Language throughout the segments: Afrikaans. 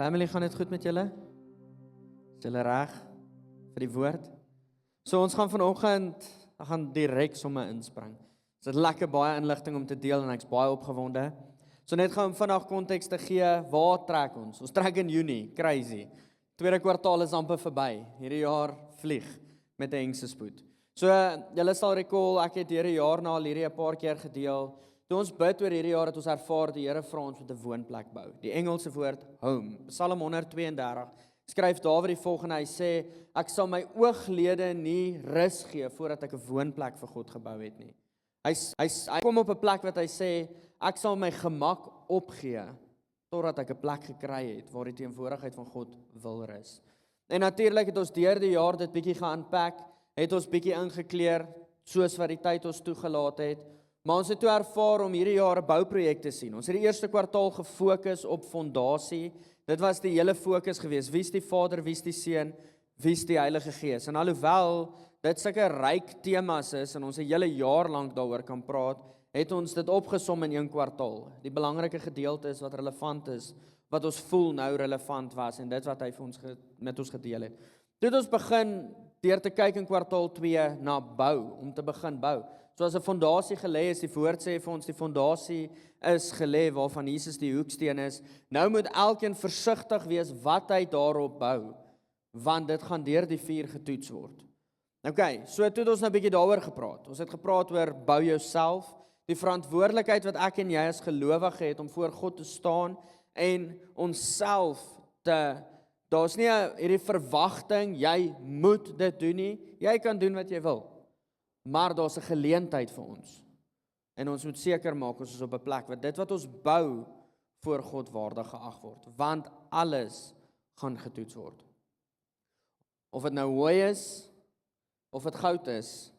Family, gaan dit goed met julle? Is julle reg vir die woord? So ons gaan vanoggend, gaan direk sommer inspring. Dit is lekker baie inligting om te deel en ek's baie opgewonde. So net gaan om vandag konteks te gee, waar trek ons? Ons trek in Junie, crazy. Tweede kwartaal is amper verby. Hierdie jaar vlieg met 'n hengse spoed. So julle sal recall, ek het hierdie jaar na al hierdie 'n paar keer gedeel. Toe ons bid oor hierdie jaar het ons ervaar die Here vra ons met 'n woonplek bou. Die Engelse woord home. Psalm 132 skryf Dawid die volgende, hy sê, ek sal my ooglede nie rus gee voordat ek 'n woonplek vir God gebou het nie. Hy kom op 'n plek wat hy sê, ek sal my gemak opgee totdat ek 'n plek gekry het waar die teenwoordigheid van God wil rus. En natuurlik het ons deur die jaar dit bietjie gaan-unpack, het ons bietjie ingekleer soos wat die tyd ons toegelaat het. Maar ons het toe ervaar om hierdie jaar 'n bouprojek te sien. Ons het die eerste kwartaal gefokus op fondasie. Dit was die hele fokus gewees. Wie is die Vader, wie is die Seun, wie is die Heilige Gees? En alhoewel dit sulke ryk temas is en ons 'n hele jaar lank daaroor kan praat, het ons dit opgesom in 1 kwartaal. Die belangrike gedeelte is wat relevant is, wat ons voel nou relevant was en dit wat hy vir ons met ons gedeel het. Toe het ons begin deur te kyk in kwartaal 2 na bou, om te begin bou. So as 'n fondasie gelê is, die woord sê vir ons die fondasie is gelê waarvan Jesus die hoeksteen is. Nou moet elkeen versigtig wees wat hy daarop bou, want dit gaan deur die vuur getoets word. Okay, so toe het ons nou 'n bietjie daaroor gepraat. Ons het gepraat oor bou jouself, die verantwoordelikheid wat ek en jy as gelowige het om voor God te staan en onsself daar's nie hierdie verwagting, jy moet dit doen nie, jy kan doen wat jy wil. Maar daar's 'n geleentheid vir ons. En ons moet seker maak ons is op 'n plek waar dit wat ons bou voor God waardig geag word, want alles gaan getoets word. Of dit nou hooi is, of dit goud is,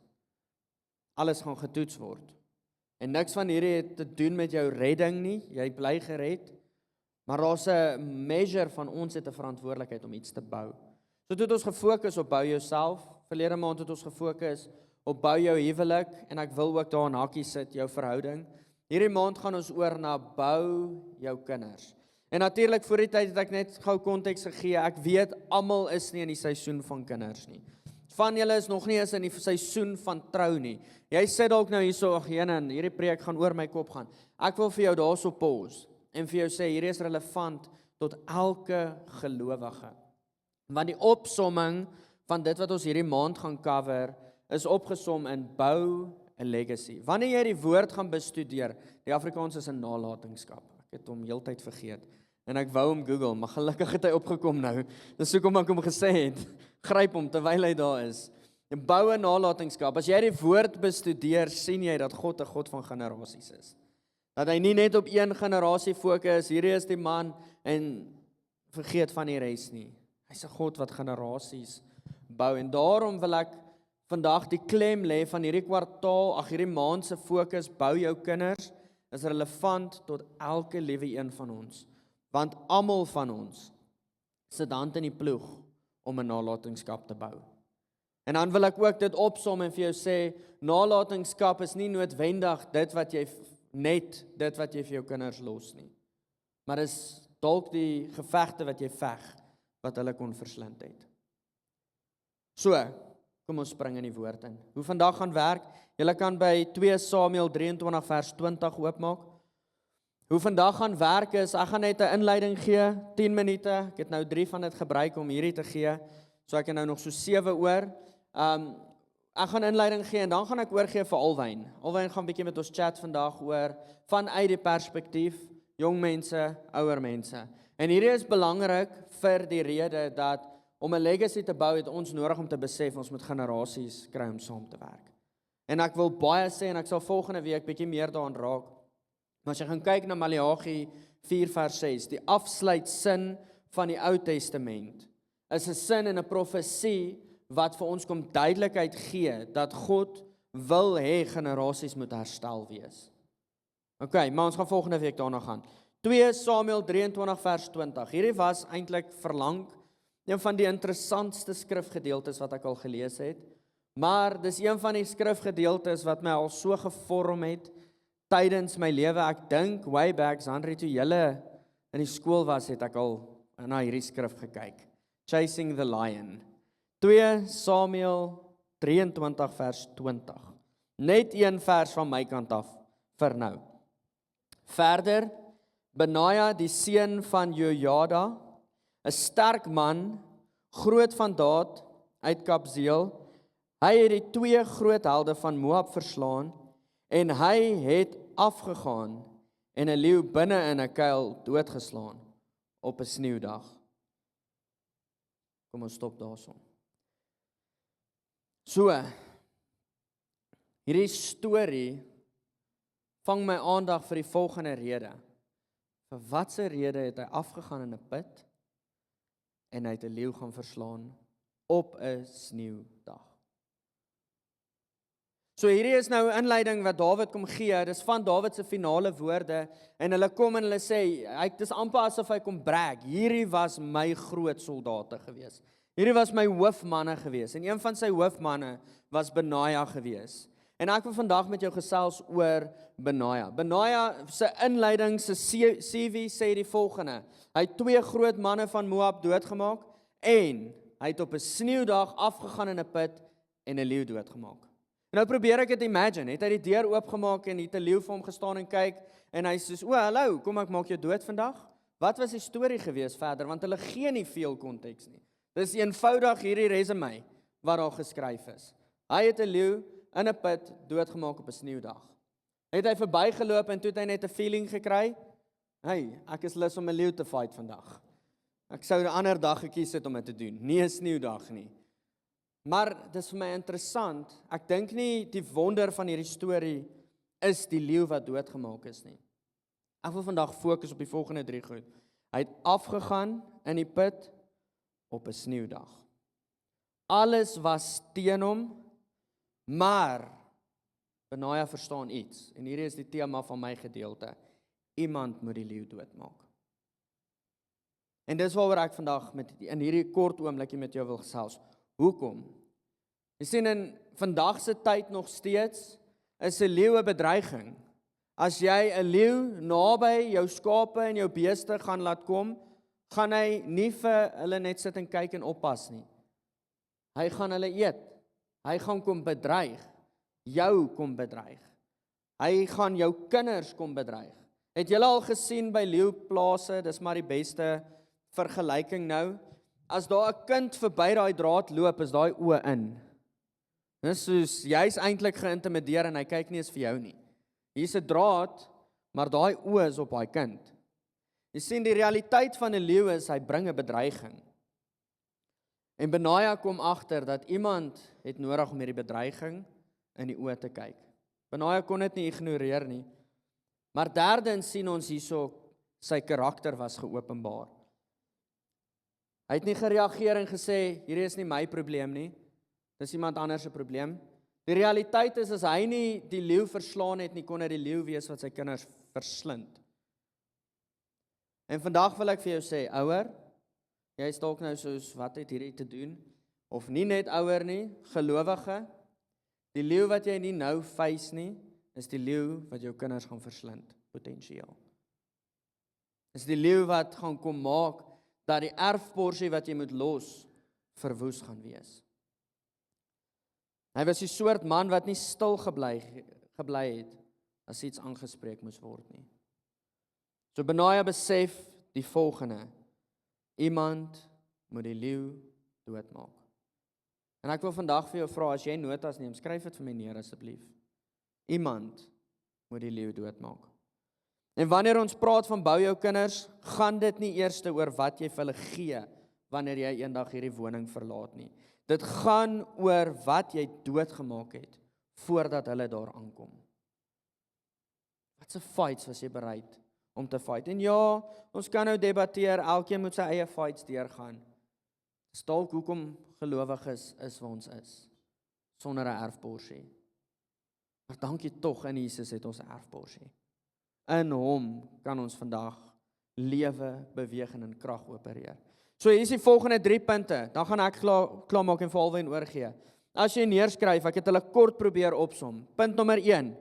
alles gaan getoets word. En niks van hierdie het te doen met jou redding nie, jy bly gered, maar daar's 'n measure van ons het 'n verantwoordelikheid om iets te bou. So toe het ons gefokus op bou jouself, verlede maand het ons gefokus op bou jou huwelik, en ek wil ook daar in hakkie sit, jou verhouding. Hierdie maand gaan ons oor na bou jou kinders. En natuurlik voor die tyd het ek net gou konteks gegee, ek weet almal is nie in die seisoen van kinders nie. Van julle is nog nie eens in die seisoen van trou nie. Jy sit dalk nou hierso, ag Jenen, hierdie preek gaan oor my kop gaan. Ek wil vir jou daarso pause en vir jou sê, hierdie is relevant tot elke gelowige. Want die opsomming van dit wat ons hierdie maand gaan cover, is opgesom in bou 'n legacy. Wanneer jy die woord gaan bestudeer, die Afrikaans is 'n nalatenskap. Ek het hom heeltyd vergeet. En ek wou hom Google, maar gelukkig het hy opgekom nou. Dis hoekom ek hom gesê het. Gryp hom terwyl hy daar is. En bou 'n nalatenskap. As jy die woord bestudeer, sien jy dat God 'n God van generasies is. Dat hy nie net op een generasie fokus, hierdie is die man en vergeet van die res nie. Hy's 'n God wat generasies bou en daarom wil ek vandag die klem lê van hierdie kwartaal, hierdie maand se fokus, bou jou kinders, is relevant tot elke liewe een van ons. Want almal van ons sit hand in die ploeg om 'n nalatenskap te bou. En dan wil ek ook dit opsom en vir jou sê, nalatenskap is nie noodwendig dit wat jy vir jou kinders los nie. Maar is dalk die gevegte wat jy veg, wat hulle kon verslind het. So, kom ons spring in die woord in. Hoe vandag gaan werk? Julle kan by 2 Samuel 23 vers 20 oopmaak. Hoe vandag gaan werk is, ek gaan net 'n inleiding gee, 10 minute. Ek het nou 3 van dit gebruik om hierdie te gee. So ek het nou nog so 7 oor. Ek gaan inleiding gee en dan gaan ek oorgee vir Alwyn. Alwyn gaan bietjie met ons chat vandag oor vanuit die perspektief jong mense, ouer mense. En hierdie is belangrik vir die rede dat om 'n legacy te bou, het ons nodig om te besef, ons moet generasies kry om saam te werk. En ek wil baie sê, en ek sal volgende week bietjie meer daaraan raak, maar as jy gaan kyk na Maleagi 4 vers 6, die afsluitsin van die Ou Testament, is 'n sin en 'n profesie, wat vir ons kom duidelikheid gee, dat God wil hê generasies moet herstel wees. Okay, maar ons gaan volgende week daarna gaan. 2 Samuel 23 vers 20, hierdie was eintlik verlang, een van die interessantste skrifgedeeltes wat ek al gelees het, maar dis een van die skrifgedeeltes wat my al so gevorm het tydens my lewe. Ek dink way back, Sandri, toe julle in die skool was, het ek al na hierdie skrif gekyk. Chasing the Lion. 2 Samuel 23 vers 20. Net een vers van my kant af vir nou. Verder, Benaja die seun van Jojada, 'n sterk man, groot van daad uit Kabzeel. Hy het die 2 groot helde van Moab verslaan en hy het afgegaan en 'n leeu binne in 'n kuil doodgeslaan op 'n sneeudag. Kom ons stop daarso. So, hierdie storie vang my aandag vir die volgende rede. Vir watse rede het hy afgegaan in 'n put en hy het 'n leeu gaan verslaan op 'n sneeudag. So hierdie is nou 'n inleiding wat Dawid kom gee, dis van Dawid se finale woorde, en hulle kom en hulle sê, dis amper asof hy kom brag, hierdie was my groot soldate gewees, hierdie was my hoofmanne gewees, en een van sy hoofmanne was Benaja gewees. En ek wil vandag met jou gesels oor Benaja. Benaja se inleiding, se CV sê die volgende, hy het 2 groot manne van Moab doodgemaak, en hy het op 'n sneeudag afgegaan in 'n put en 'n leeu doodgemaak. Nou probeer ek dit imagine, het hy die deur oopgemaak en het 'n leeu vir hom gestaan en kyk, en hy sê, o, hallo, kom ek maak jou dood vandag? Wat was die storie gewees verder, want hulle gee nie veel konteks nie. Dis eenvoudig hierdie resume wat daar geskryf is. Hy het 'n leeu in 'n put doodgemaak op 'n sneeudag. Het hy verbygeloop en toe het hy net 'n feeling gekry, hey, ek is lus om 'n leeu te fight vandag. Ek sou 'n ander dag gekies het om dit te doen, nie 'n sneeudag nie. Maar dis vir my interessant, ek dink nie die wonder van hierdie storie is die leeu wat doodgemaak is nie. Ek wil vandag fokus op die volgende 3 goed. Hy het afgegaan in die put op 'n sneeudag. Alles was teen hom, maar Benaja verstaan iets, en hierdie is die tema van my gedeelte. Iemand moet die leeu doodmaak. En dis waaroor ek vandag in hierdie kort oombliekie met jou wil gesels. Hoekom? Jy sien, in vandag se tyd nog steeds is 'n leeu 'n bedreiging. As jy 'n leeu naby jou skape en jou beeste gaan laat kom, gaan hy nie vir hulle net sit en kyk en oppas nie. Hy gaan hulle eet. Hy gaan kom bedreig. Jou kom bedreig. Hy gaan jou kinders kom bedreig. Het julle al gesien by leeuplase, dis maar die beste vergelyking nou, as daar 'n kind verby daai draad loop, is daai oë in. Dis soos, jy's eintlik geïntimideer en hy kyk nie eens vir jou nie. Hier's 'n draad, maar daai oë is op daai kind. Jy sien, die realiteit van 'n leeu is, hy bring 'n bedreiging. En Benaja kom agter dat iemand het nodig om hierdie bedreiging in die oë te kyk. Benaja kon dit nie ignoreer nie. Maar derdens sien ons hierso, sy karakter was geopenbaar. Hy het nie gereageer en gesê, hierdie is nie my probleem nie, dis iemand anders se probleem. Die realiteit is, as hy nie die leeu verslaan het nie, kon dit die leeu wees wat sy kinders verslind. En vandag wil ek vir jou sê, ouer, jy is dalk nou soos, wat het hierdie te doen? Of nie net ouer nie, gelowige, die leeu wat jy nie nou face nie, is die leeu wat jou kinders gaan verslind, potensieel. Is die leeu wat gaan kom maak, dat die erfporsie wat jy moet los, verwoes gaan wees. Hy was die soort man wat nie stil gebly het, as iets aangespreek moes word nie. So Benaja besef die volgende, iemand moet die leeu doodmaak. En ek wil vandag vir jou vra, as jy notas neem, skryf dit vir my neer asseblief. Iemand moet die leeu doodmaak. En wanneer ons praat van bou jou kinders, gaan dit nie eers oor wat jy vir hulle gee, wanneer jy eendag hierdie woning verlaat nie. Dit gaan oor wat jy doodgemaak het, voordat hulle daar aankom. Wat se fights was jy bereid om te fight? En ja, ons kan nou debatteer, elkeen moet sy eie fights deurgaan. Dis dalk hoekom gelowiges is waar ons is, sonder 'n erfporsie. Maar dankie tog, in Jesus het ons 'n erfporsie. In hom kan ons vandag lewe, beweeg en in krag opereer. So hier is die volgende 3 punte, dan gaan ek klaar maak en vir alweer oorgee. As jy neerskryf, ek het hulle kort probeer opsom. Punt nommer 1,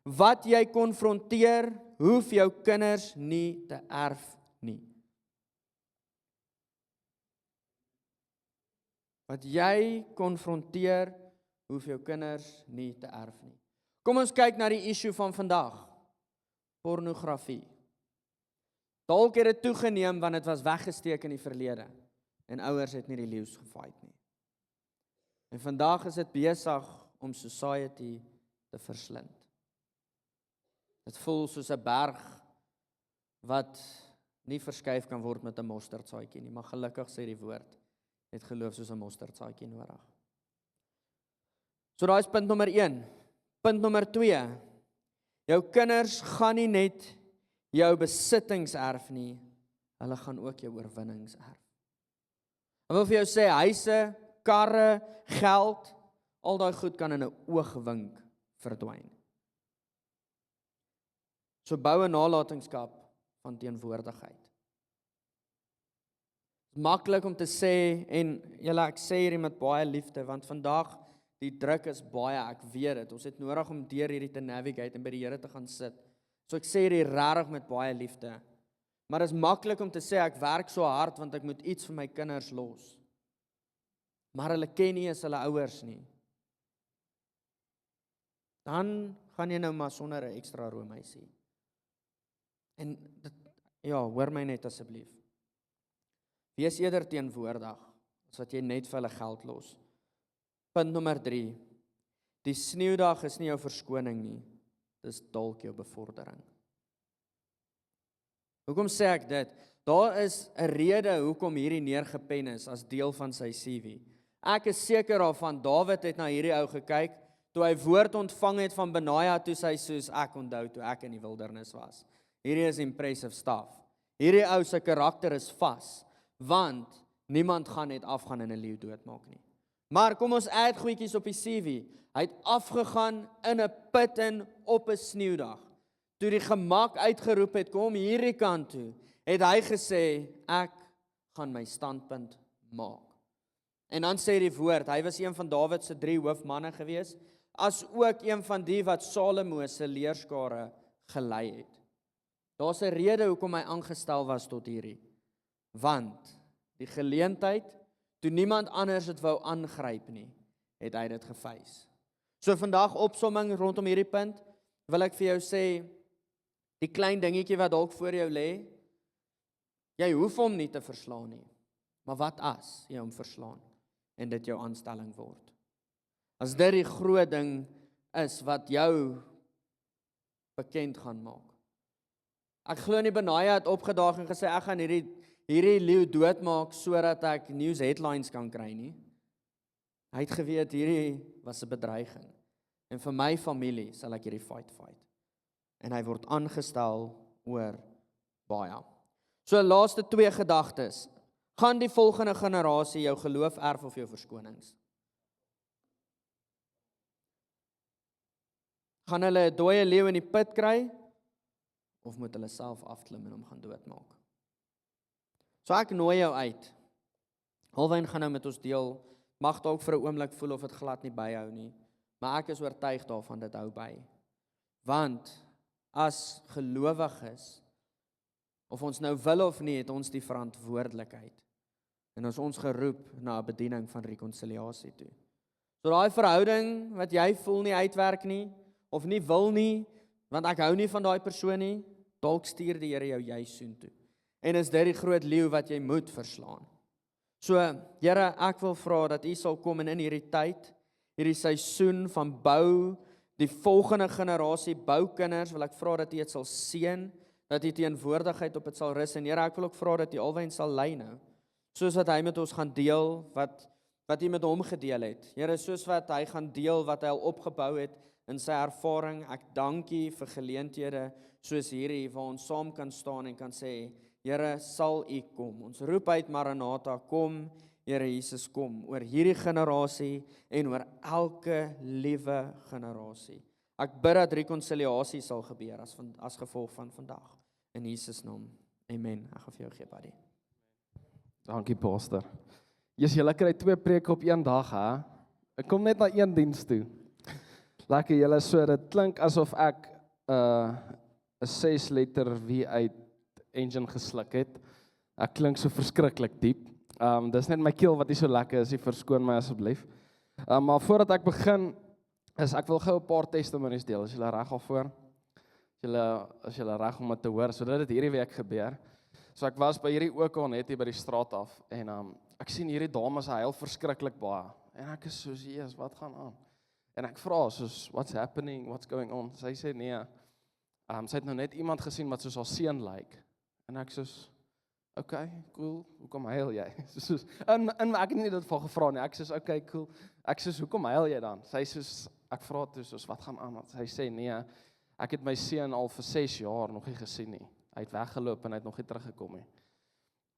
wat jy konfronteer, hoef jou kinders nie te erf nie. wat jy konfronteer, hoef jou kinders nie te erf nie. Kom ons kyk na die issue van vandag. Pornografie. Dalk het dit toegeneem want dit was weggesteek in die verlede en ouers het nie die leeu's gefight nie. En vandag is dit besig om society te verslind. Dit voel soos 'n berg wat nie verskuif kan word met 'n mosterdsaadjie nie, maar gelukkig sê die woord, het geloof soos 'n mosterdsaadjie nodig. So daai is punt nommer 1. Punt nommer 2. Jou kinders gaan nie net jou besittings erf nie, hulle gaan ook jou oorwinnings erf. Ek wil vir jou sê, huise, karre, geld, al daai goed kan in 'n oogwink verdwyn. So bou 'n nalatenskap van teenwoordigheid. Dit is maklik om te sê, en ek sê hierdie met baie liefde, want vandag, die druk is baie, ek weet dit, ons het nodig om deur hierdie te navigate en by die Here te gaan sit. So ek sê hierdie regtig met baie liefde. Maar dit is maklik om te sê, ek werk so hard, want ek moet iets vir my kinders los. Maar hulle ken nie eens hulle ouers nie. Dan gaan jy nou maar sonder 'n ekstra roomhuisie. En dit, hoor my net asseblief. Wees eerder teenwoordig, as wat jy net vir hulle geld los. Punt nommer 3. Die sneeudag is nie jou verskoning nie, dis dalk jou bevordering. Hoekom sê ek dit? Daar is 'n rede hoekom hierdie neergepen is as deel van sy CV. Ek is seker daarvan, Dawid het na hierdie ou gekyk, toe hy woord ontvang het van Benaja, toe sy soos, ek onthou toe ek in die wildernis was. Hierdie is impressive stuff. Hierdie ou se karakter is vas, want niemand gaan net afgaan en 'n leeu doodmaak nie. Maar kom ons add goedjies op die CV. Hy het afgegaan in 'n put in op 'n sneeudag. Toe die gemak uitgeroep het, kom hierdie kant toe, het hy gesê, ek gaan my standpunt maak. En dan sê die woord, hy was een van Dawid se 3 hoofmanne gewees, as ook een van die wat Salomo se leerskare gelei het. Daar's 'n rede hoekom hy aangestel was tot hierdie. Want die geleentheid, toe niemand anders dit wou aangryp nie, het hy dit gefeis. So vandag opsomming rondom hierdie punt, wil ek vir jou sê, die klein dingetjie wat dalk voor jou lê, jy hoef hom nie te verslaan nie. Maar wat as jy hom verslaan en dit jou aanstelling word? As dit die groot ding is wat jou bekend gaan maak. Ek glo nie Benaja het opgedaag en gesê, ek gaan hierdie leeu doodmaak, sodat ek news headlines kan kry nie. Hy het geweet, hierdie was 'n bedreiging. En vir my familie sal ek hierdie fight. En hy word aangestel oor baie. So laaste 2 gedagtes. Gaan die volgende generasie jou geloof erf of jou verskonings? Gaan hulle 'n dooie leeu in die put kry, of moet hulle self afklim en hom gaan doodmaak? So ek nooi jou uit. Halwyn gaan nou met ons deel, mag dalk vir 'n oomblik voel of dit glad nie byhou nie, maar ek is oortuig daarvan dit hou by. Want as gelowiges, of ons nou wil of nie, het ons die verantwoordelikheid. En ons geroep na 'n bediening van rekonsiliasie toe. So daai verhouding wat jy voel nie uitwerk nie, of nie wil nie, want ek hou nie van daai persoon nie, dalk stuur die Here jou juis soontoe. En is dit die groot leeu wat jy moet verslaan. So, Here, ek wil vra dat U sal kom en in hierdie tyd, hierdie seisoen van bou, die volgende generasie boukinders, wil ek vra dat U dit sal seën, dat U teenwoordigheid op dit sal rus. En Here, ek wil ook vra dat U alwyn sal lei nou, soos wat hy met ons gaan deel, wat U met hom gedeel het. Here, soos wat hy gaan deel, wat hy al opgebou het in sy ervaring. Ek dank U vir geleenthede soos hierdie, waar ons saam kan staan en kan sê, Here, sal U kom. Ons roep uit Maranatha, kom, Here Jesus, kom, oor hierdie generasie en oor elke liewe generasie. Ek bid dat rekonsiliasie sal gebeur as gevolg van vandag. In Jesus naam, amen. Ek gaan vir jou gee, buddy. Dankie, pastor. Julle kry 2 preke op een dag, hè? Ek kom net na 1 diens toe. Lekker julle, so dit klink asof ek 'n 6 letter wie uit engine gesluk het. Ek klink so verskriklik diep. Dis net my keel wat nie so lekker is, verskoon my asseblief. Maar voordat ek begin, ek wil gou 'n paar testimonies deel. Is julle reg daarvoor? As julle reg om dit te hoor, sodat dit hierdie week gebeur. So ek was by hierdie OK net hier by die straat af en ek sien hierdie dames huil verskriklik baie. En ek is soos, "Jesus, wat gaan aan?" En ek vra soos, "What's happening? What's going on?" Sy sê nee. Sy het nou net iemand gesien wat soos haar seun lyk. En ek soos, "Okay, cool. Hoekom huil jy?" Soos en ek het nie dit van gevra nie. Ek soos, "Okay, cool." Ek soos, "Hoekom huil jy dan?" Sy soos, ek vra toe soos, "Wat gaan aan?" Sy sê, "Nee, ek het my seun al vir 6 jaar nog nie gesien nie. Hy het weggeloop en hy het nog nie teruggekom nie.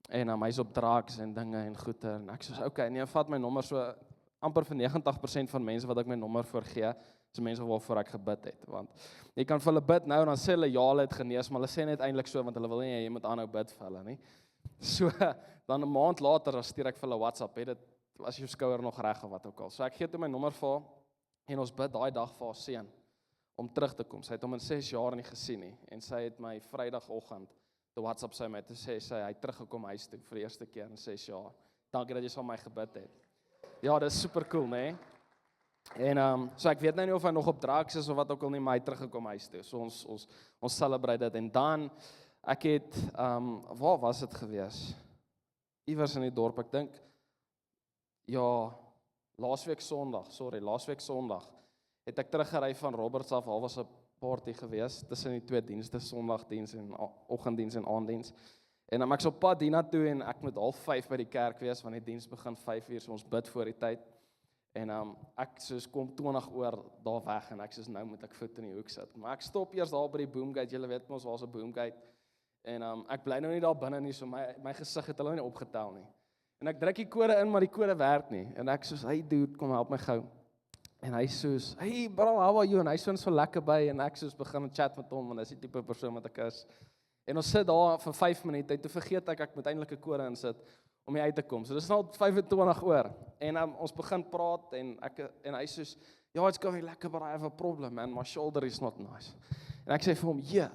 En hy's op drugs en dinge en goede." En ek soos, "Okay, nee, vat my nommer." So amper vir 90% van mense wat ek my nommer voorgee, is mense waarvoor ek gebid het. Want jy kan vir hulle bid nou en dan sê hulle ja, hulle het genees, maar hulle sê net eintlik so want hulle wil nie jy moet aanhou bid vir hulle nie. So dan 'n maand later dan stuur ek vir hulle WhatsApp, het dit as jou skouer nog reg of wat ook al. So ek gee toe my nommer vir haar en ons bid daai dag vir haar seun om terug te kom. Sy het hom in 6 jaar nie gesien nie en sy het my Vrydagoggend toe WhatsApp sy my te sê hy het teruggekom huis toe vir die eerste keer in 6 jaar. Dankie dat jy saam met my gebid het. Ja, dit is super cool, né? En so ek weet nou nie of hy nog op drugs is of wat ook al nie, maar hy het teruggekom huis toe. So ons celebrate dit en dan ek het waar was dit gewees? Iewers in die dorp, ek dink ja, laasweek Sondag het ek teruggery van Roberts af. Al was 'n party gewees tussen die twee dienste, Sondagdiens en oggenddiens en aanddiens. En dan ek so op pad hiernatoe en ek moet 4:30 by die kerk wees want die diens begin 5:00, so ons bid voor die tyd. En ek soos kom 20 oor daar weg en ek soos nou moet ek voet in die hoek sit. Maar ek stop eers daar by die Boomgate. Julle weet mos waar's 'n Boomgate. En ek bly nou nie daar binne nie, so my gesig het hulle nie opgetel nie. En ek druk die kode in, maar die kode werk nie. En ek soos, "Hey dude, kom help my gou." En hy soos, "Hey bro, how are you?" En hy soos so lekker by en ek soos begin chat met hom want hy is die tipe persoon wat ek is. En ons sit daar vir 5 minute en toe vergeet ek moet eintlik 'n kode insit om hier uit te kom. So dis nou 25 oor. En ons begin praat en hy soos, "Ja, it's going lekker, but I have a problem man. My shoulder is not nice." En ek sê vir hom, "Ja,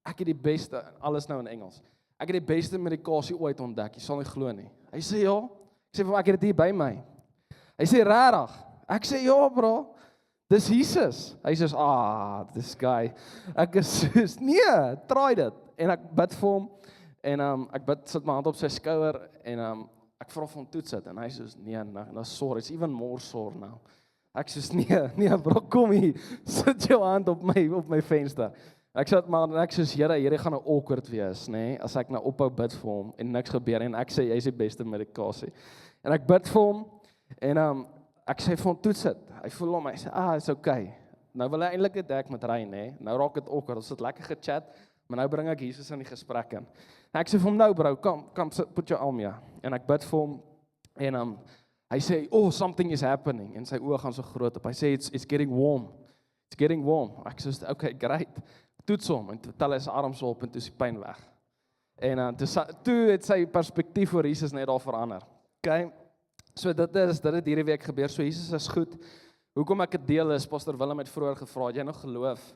ek het die beste, alles nou in Engels. Ek het die beste medikasie ooit ontdek. Jy sal nie glo nie." Hy sê, "Ja." Ek sê vir hom, "Ek het dit hier by my." Hy sê, "Regtig?" Ek sê, "Ja, bro. Dis Jesus." Hy sê, "This guy." Ek is soos, "Nee, try dit." En ek bid vir hom en ek sit my hand op sy skouer en ek vra vir hom toets dit en hy sê, "Nee, sorry, it's even more sore now." Ek sê, "Nee bro, kom hier. Sit jou hand op my venster." Ek sê maar en ek sê, "Here, hierdie gaan nou awkward wees, nê, as ek nou ophou bid vir hom en niks gebeur en ek sê jy's die beste medikasie." En ek bid vir hom en ek sê vir hom toets dit. Hy voel hom, hy sê, "It's okay." Nou wil hy eintlik net ek met ry, nê. Nou raak dit awkward. Ons het lekker gechat. Maar nou bring ek Jesus in die gesprek in. En ek sê vir hom, "Nou bro, kom put your arm here." En ek bid vir hom en hy sê, "Oh, something is happening." En sy oë gaan so groot op. Hy sê, It's getting warm. It's getting warm." Ek sê, "Okay, great." Toets hom en tel hy sy arm so op en toe is die pyn weg. En toe het sy perspektief oor Jesus net daar verander. Okay? So dit het hierdie week gebeur. So Jesus is goed. Hoekom ek dit deel is, Pastor Willem het vroeër gevra, het jy nog geloof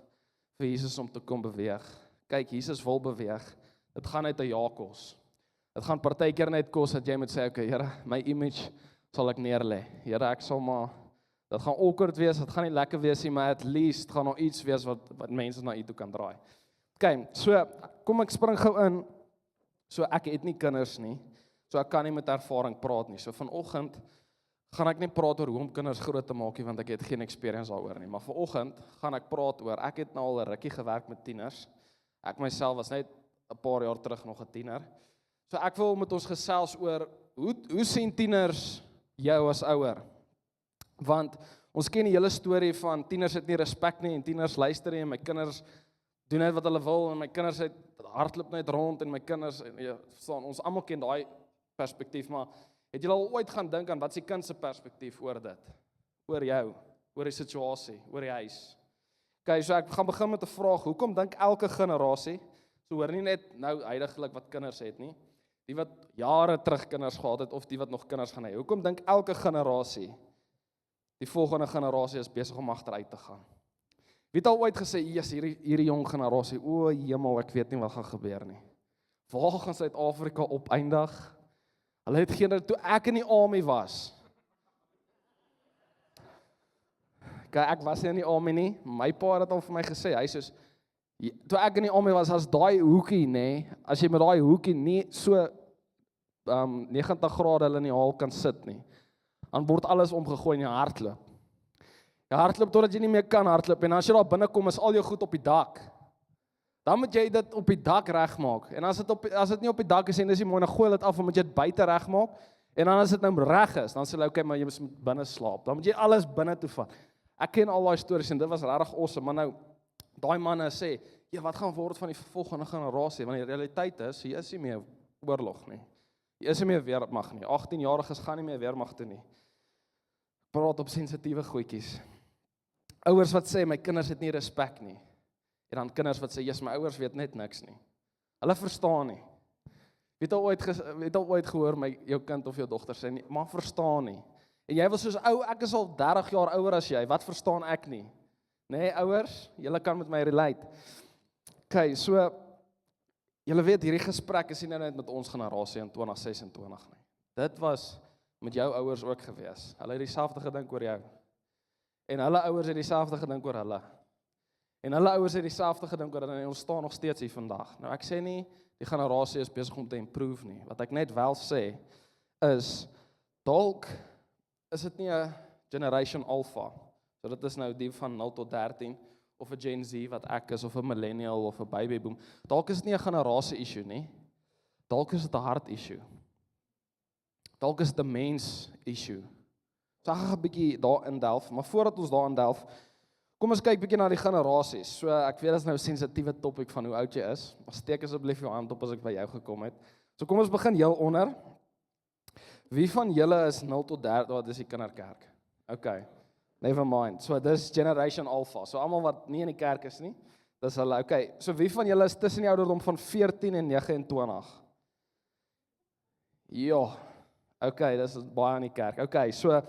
vir Jesus om te kom beweeg? Kyk, Jesus wil beweeg. Dit gaan net 'n ja kos. Dit gaan partykeer net kos dat jy moet sê, "Okay, Here, my image sal ek neerlê. Here, ek sal maar dit gaan awkward wees, dit gaan nie lekker wees nie, maar at least gaan daar iets wees wat mense na u toe kan draai." Okay, so kom ek spring gou in. So ek het nie kinders nie. So ek kan nie met ervaring praat nie. So vanoggend gaan ek nie praat oor hoe om kinders groot te maak nie, want ek het geen experience daaroor nie. Maar vanoggend gaan ek praat oor, ek het nou al 'n rukkie gewerk met tieners. Ek myself was net 'n paar jaar terug nog 'n tiener. So ek wil met ons gesels oor, hoe sien tieners jou as ouer? Want ons ken die hele storie van tieners het nie respek nie en tieners luister nie en my kinders doen net wat hulle wil en my kinders hardloop net rond en my kinders, verstaan, ons almal ken daai perspektief, maar het julle al ooit gaan dink aan wat is die kind se perspektief oor dit? Oor jou, oor die situasie, oor die huis? Okay, so ek gaan begin met 'n vraag. Hoekom dink elke generasie, so hoor nie net nou huidigelik wat kinders het nie, die wat jare terug kinders gehad het of die wat nog kinders gaan hê. Hoekom dink elke generasie die volgende generasie is besig om agteruit te gaan? Wie het al ooit gesê, "Jesus, hierdie jong generasie, o hemel, ek weet nie wat gaan gebeur nie. Waar gaan Suid-Afrika opeindig? Hulle het geen toe ek in die army was. Kyk, ek was nie in die army nie. My pa het al vir my gesê, hy sê toe ek in die army was, as daai hoekie, nê, as jy met daai hoekie nie so 90 grade hulle in die haal kan sit nie, dan word alles omgegooi en jy hardloop. Jy hardloop totdat jy nie meer kan hardloop en as jy daar binne kom is al jou goed op die dak. Dan moet jy dit op die dak regmaak. En as dit nie op die dak is en dis nie mooi, dan gooi dit af, dan moet jy dit buite regmaak. En dan as dit nou reg is, dan sê hulle okay, maar jy moet binne slaap. Dan moet jy alles binne toe vat. Ek ken al daai stories en dit was regtig awesome, maar nou daai manne sê, "Ja, wat gaan word van die volgende generasie?" Want die realiteit is, hier is nie meer oorlog nie. Hier is nie meer weermag nie. 18-jariges gaan nie meer weermag toe nie. Praat op sensitiewe goedjies. Ouers wat sê, my kinders het nie respek nie. En dan kinders wat sê, "Jesus, my ouers weet net niks nie." Hulle verstaan nie. Het al ooit gehoor jou kind of jou dogter sê nie, "Maar verstaan nie." En jy wil soos, ek is al 30 jaar ouer as jy, wat verstaan ek nie? Nee, ouers, julle kan met my relate. Okay, so, julle weet, hierdie gesprek is nie net met ons generasie in 2026 nie. Dit was met jou ouers ook gewees. Hulle het dieselfde gedink oor jou. En hulle ouers het dieselfde gedink oor hulle. En hulle ouers het dieselfde gedink oor hulle en ons staan nog steeds hier vandag. Nou ek sê nie, die generasie is besig om te improve nie. Wat ek net wel sê, is, dalk is dit nie 'n generation alpha. So dit is nou die van 0 tot 13, of 'n Gen Z wat ek is, of 'n millennial, of 'n baby boom. Dalk is dit nie 'n generasie issue nie. Dalk is dit 'n hart issue. Dalk is dit 'n mens issue. So ek gaan 'n bietjie daarin delf, maar voordat ons daarin delf, kom ons kyk bietjie na die generasies. So ek weet dit is nou 'n sensitiewe topik van hoe oud jy is, maar steek asseblief jou hand op as ek by jou gekom het. So kom ons begin heel onder. Wie van julle is 0 tot 13, wat is die kinderkerk? Okay, never mind. So dis Generation Alpha. So almal wat nie in die kerk is nie, dis hulle. Okay, so wie van julle is tussen die ouderdom van 14 en 29? Ja, okay, dis baie in die kerk. Okay, so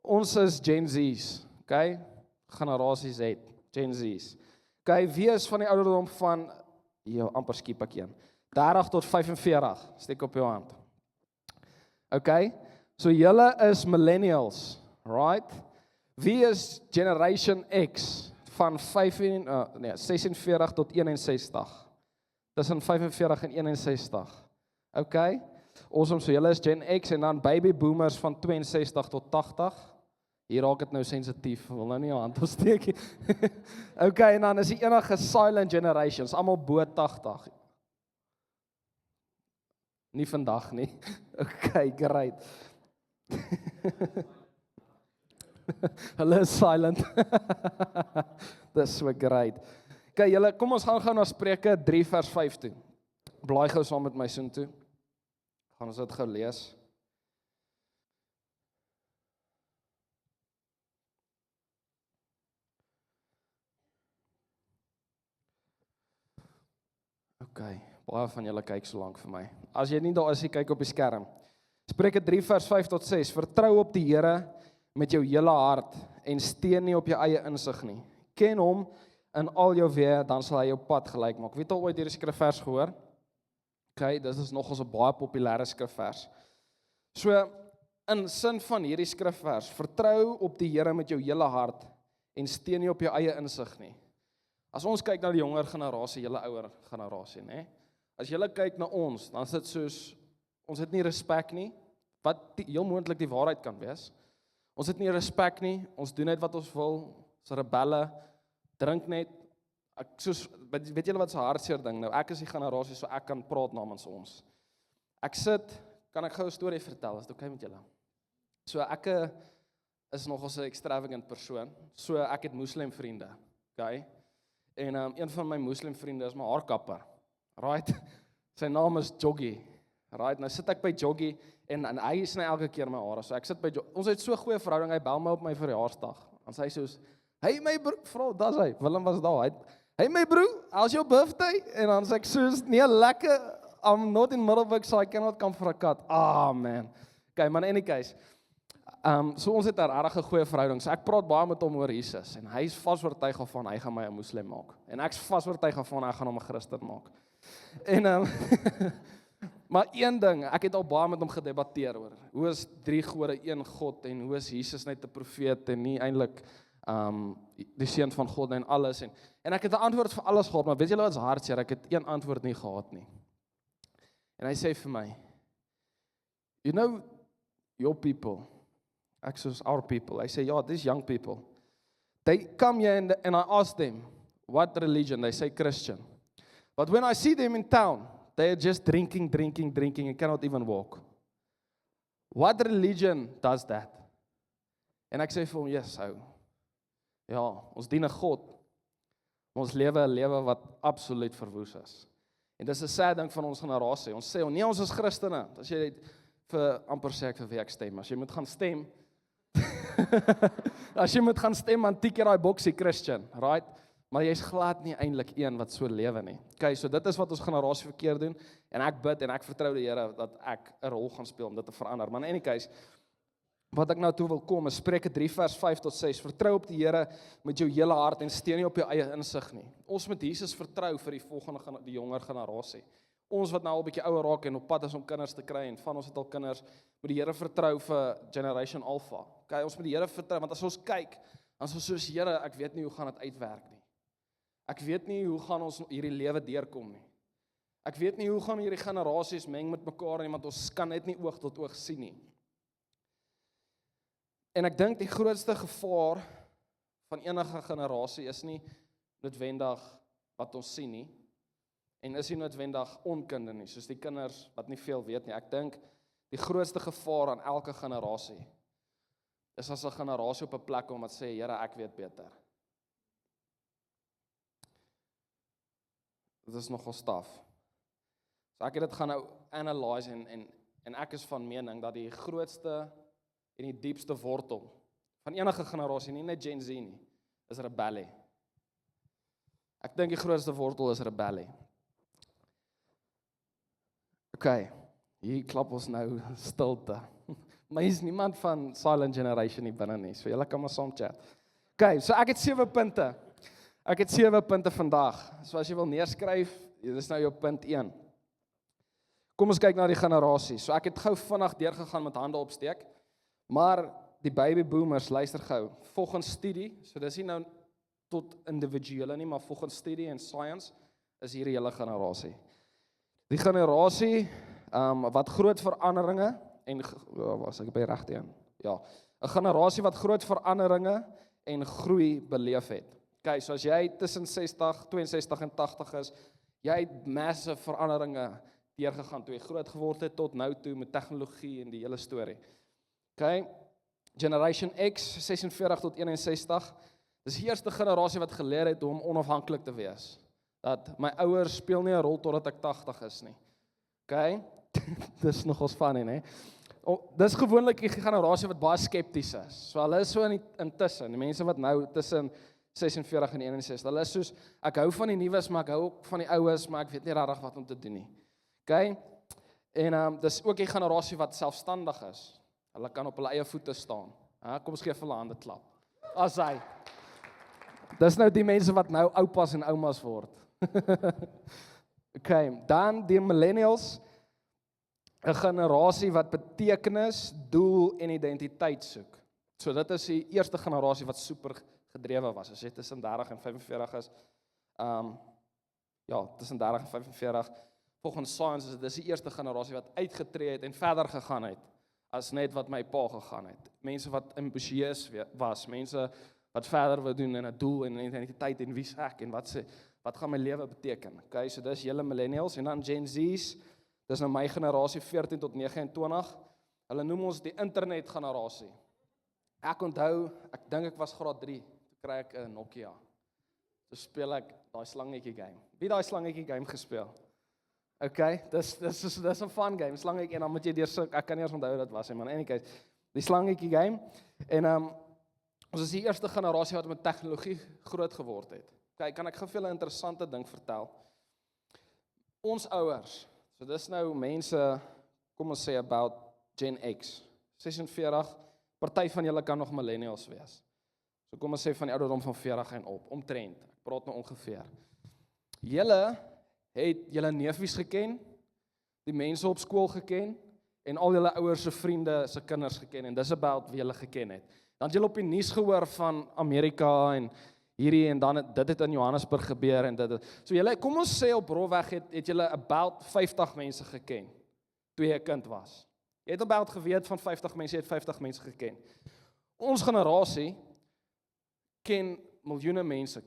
ons is Gen Z's, okay? Generasie Z, Gen Z's. Okay, wie is van die ouderdom van, amper skiep ek een, 30 tot 45, steek op jou hand. Okay, so julle is millennials, right? Wie is Generation X van 46 tot 61? Tussen 45 en 61. Okay, awesome, so julle is Gen X en dan baby boomers van 62 tot 80. Hier raak dit nou sensitief, wil nou nie jou hand opsteek nie. Okay, en dan is die enige silent generations, almal bo 80. Nie vandag nie. Okay, great. Hulle is silent. Dis so great. Okay, julle, kom ons gaan gou na Spreuke 3 vers 5 toe. Blaai gou saam met my soontoe. Gaan ons dit gou lees. Okay, baie van julle kyk so lank vir my. As jy nie daar is, kyk op die skerm. Spreuke 3 vers 5 tot 6. Vertrou op die Here met jou hele hart en steun nie op jou eie insig nie. Ken hom in al jou weë, dan sal hy jou pad gelyk maak. Wie het al ooit hierdie skrifvers gehoor? Okay, dit is nogals 'n baie populêre skrifvers. So, in sin van hierdie skrifvers, vertrou op die Here met jou hele hart en steun nie op jou eie insig nie. As ons kyk na die jonger generasie, julle ouer generasie, nê? As julle kyk na ons, dan is dit soos, ons het nie respek nie, wat heel moontlik die waarheid kan wees. Ons het nie respek nie, ons doen net wat ons wil, ons rebelle, drink net, weet julle wat so hartseer ding, nou ek is die generasie, so ek kan praat namens ons. Ek kan ek gou 'n storie vertel, is dit okay met julle? So ek is nogals 'n extravagant persoon, so ek het moslim vriende, okay? En een van my moslim vriende is my haarkapper, right? Sy naam is Joggie, right? Nou sit ek by Joggie, en hy sny elke keer my hare, so ek sit by Joggie, ons het so 'n goeie verhouding, hy bel my op my verjaarsdag, en sy soos, hey my vrou, daar is hy, Willem was daar, hey my broer, how's your birthday? En dan sê ek soos, nee, lekker, I'm not in Middelburg, so I cannot come for a cut. Ah, man. Okay, maar in any case, so ons het 'n regtig goeie verhouding, so ek praat baie met hom oor Jesus, en hy is vasoortuig van, hy gaan my 'n moslim maak, en ek's vasoortuig van, hy gaan hom 'n Christen maak. En, Maar een ding, ek het al baie met hom gedebatteer oor. Hoe is 3 gode een God en hoe is Jesus net 'n profeet en nie eintlik die seun van God en alles en ek het 'n antwoord vir alles gehad, maar weet julle wat is hartseer? Ek het een antwoord nie gehad nie. En hy sê vir my, you know your people, ek soos our people. I say, yeah, these young people. They come here and I ask them, what religion? They say Christian. But when I see them in town, they are just drinking and cannot even walk. What religion does that? En ek sê vir hom, yes, ou. Ja, ons dien 'n God. Ons lewe 'n lewe wat absoluut verwoes is. En dis 'n sad ding van ons generasie. Ons sê, nee, ons is Christene. As jy vir amper sê ek vir wie ek stem, as jy moet gaan stem, as jy moet gaan stem, dan tik jy daai boksie Christian, right? Maar jy's glad nie eintlik een wat so lewe nie. Okay, so dit is wat ons generasie verkeerd doen, en ek bid en ek vertrou die Here dat ek 'n rol gaan speel om dit te verander. Maar in any case, wat ek nou toe wil kom, is Spreuke 3 vers 5 tot 6. Vertrou op die Here met jou hele hart en steun nie op jou eie insig nie. Ons moet Jesus vertrou vir die jonger generasie. Ons wat nou al 'n bietjie ouer raak en op pad is om kinders te kry en van ons het al kinders, moet die Here vertrou vir Generation Alpha. Okay, ons moet die Here vertrou, want as ons kyk, dan is ons soos, Here, ek weet nie hoe gaan dit uitwerk nie. Ek weet nie hoe gaan ons hierdie lewe deurkom nie. Ek weet nie hoe gaan hierdie generasies meng met mekaar nie, want ons kan net nie oog tot oog sien nie. En ek dink die grootste gevaar van enige generasie is nie noodwendig wat ons sien nie, en is nie noodwendig onkunde nie, soos die kinders wat nie veel weet nie. Ek dink die grootste gevaar aan elke generasie is as 'n generasie op 'n plek kom wat sê, Here, ek weet beter. Dit is nogal staf. So ek het dit gaan nou analyse en ek is van mening dat die grootste en die diepste wortel van enige generasie, nie net Gen Z nie, is rebellie. Ek dink die grootste wortel is rebellie. Okay, hier klap ons nou stilte. Maar hier is niemand van Silent Generation hier binne nie, so julle kan maar saam chat. Okay, so ek het 7 punte. Ek het 7 punte vandag. So as jy wil neerskryf, dit is nou jou punt 1. Kom ons kyk na die generasie. So ek het gou vinnig deurgegaan met hande opsteek, maar die baby boomers, luister gou, volgens studie, so dis nie nou tot individuele nie, maar volgens studie en science, is hierdie hele generasie. Die generasie wat groot veranderinge en was ek by regte een? Ja, 'n generasie wat groot veranderinge en groei beleef het. Okay, so as jy tussen 62 en 80 is, jy het massive veranderinge deurgegaan toe jy groot geword het tot nou toe met tegnologie en die hele storie. Okay, Generation X 46 tot 61, dis die eerste generasie wat geleer het om onafhanklik te wees. Dat my ouers speel nie 'n rol totdat ek 80 is nie. Okay? Dis nogals funny, né? Dis gewoonlik die generasie wat baie skepties is. So hulle is so intussen, die mense wat nou tussen 46 en 61, hulle is soos, ek hou van die nuus, maar ek hou ook van die oues, maar ek weet nie regtig wat om te doen nie. Okay? En dis ook die generasie wat selfstandig is. Hulle kan op hulle eie voete staan. Kom ons gee vir hulle hande klap. As hy. Dis nou die mense wat nou oupas en oumas word. Okay, dan die millennials, 'n generasie wat betekenis, doel en identiteit soek. So dit is die eerste generasie wat super gedrewe was. As jy tussen 30 en 45 is, tussen 30 en 45, volgens science is dit die eerste generasie wat uitgetree het en verder gegaan het, as net wat my pa gegaan het. Mense wat ambisieus was, mense wat verder wil doen en 'n doel en 'n identiteit en wie's ek en wat gaan my lewe beteken. Okay, so dis julle millennials en dan Gen Z's, dis nou my generasie 14 tot 29. Hulle noem ons die internet generasie. Ek onthou, ek dink ek was graad 3, toe kry ek 'n Nokia. So speel ek daai slangetjie game. Wie daai slangetjie game gespeel? Okay, dis 'n fun game, slangetjie en dan moet jy deur ek kan nie eens onthou wat dit was nie, maar in any case, die slangetjie game en ons is die eerste generasie wat met tegnologie groot geword het. Okay, kan ek gou vir julle 'n interessante ding vertel? Ons ouers, so dis nou mense, kom ons sê about Gen X, 46, party van julle kan nog millennials wees. So kom ons sê van die ouderdom van 40 en op, omtrent, ek praat nou ongeveer. Julle het julle neefies geken, die mense op skool geken en al julle ouers se vriende se kinders geken en dis about wie julle geken het. Dan het julle op die nuus gehoor van Amerika en hierdie en dan dit het in Johannesburg gebeur en dit. So julle, kom ons sê op rolweg het julle about 50 mense geken toe jy 'n kind was. Jy het about geweet van 50 mense, jy het 50 mense geken. Ons generasie ken miljoene mense,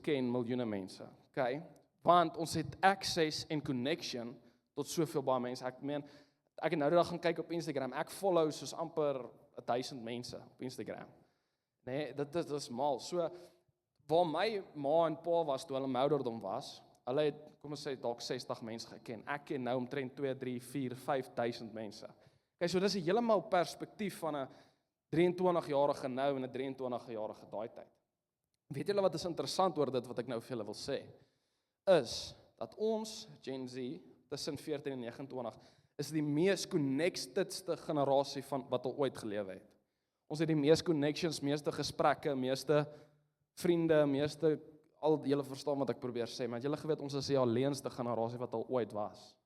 okay? Want ons het access en connection tot soveel baie mense. Ek meen, ek het nou die dag gaan kyk op Instagram. Ek follow soos amper 1000 mense op Instagram. Nee, dit is mal. So waar my ma en pa was toe hulle my ouderdom was, hulle het, kom ons sê, dalk 60 mense geken. Ek ken nou omtrent 2, 3, 4, 5000 mense. Okay, so dis 'n heeltemal perspektief van 'n 23-jarige nou en 'n 23-jarige daai tyd. Weet julle wat is interessant oor dit wat ek nou vir julle wil sê? Is dat ons, Gen Z, tussen 14 en 29, is die mees connectedste generasie van wat al ooit gelewe het. Ons het die meeste connections, meeste gesprekke, meeste vriende, meeste, al julle verstaan wat ek probeer sê, maar julle geweet ons is die alleenste generasie wat al ooit was.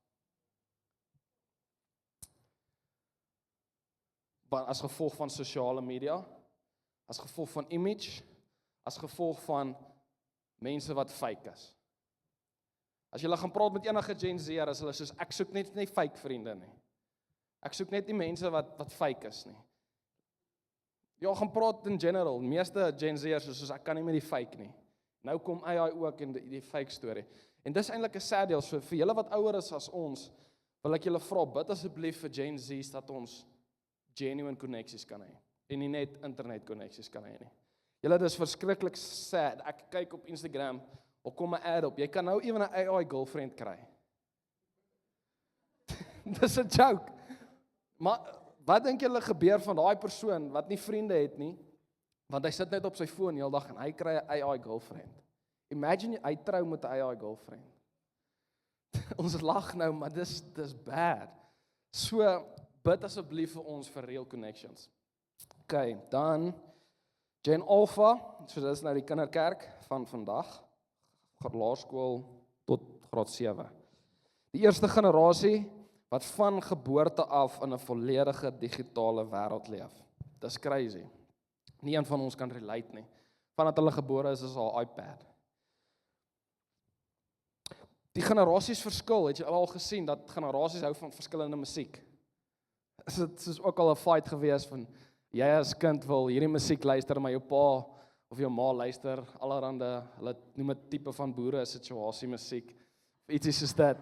As gevolg van sosiale media, as gevolg van image, as gevolg van mense wat fake is. As jy gaan praat met enige Gen Z'er, as hulle soos, ek soek net nie fake vriende nie. Ek soek net nie mense wat fake is nie. Ja, gaan praat in general, meeste Gen Z'ers soos, ek kan nie met die fake nie. Nou kom AI ook in die fake storie. En dis eintlik 'n sad deel, so vir julle wat ouer is as ons, wil ek julle vra, bid asseblief vir Gen Z's dat ons genuine connecties kan hê, en nie net internet connecties kan hê nie. Julle, dis verskriklik sad, ek kyk op Instagram, of kom 'n ad op, jy kan nou ewen 'n AI girlfriend kry. Dis 'n joke. Maar wat dink julle gebeur van daai persoon wat nie vriende het nie, want hy sit net op sy foon die hele dag en hy kry 'n AI girlfriend. Imagine hy trou met 'n AI girlfriend. Ons lag nou, maar dis bad. So bid asseblief vir ons vir real connections. Okay, dan Gen Alpha, so dis nou die kinderkerk van vandag, laerskool tot graad 7. Die eerste generasie wat van geboorte af in 'n volledige digitale wêreld leef. Dis crazy. Nie een van ons kan relate nie. Vandat hulle gebore is al iPad. Die generasies verskil, het jy al gesien dat generasies hou van verskillende musiek. Dit is ook al 'n fight gewees van jy as kind wil hierdie musiek luister, maar jou pa of jou ma luister allerhande, hulle noem 'n tipe van boere situasie musiek. Ietsie soos dit.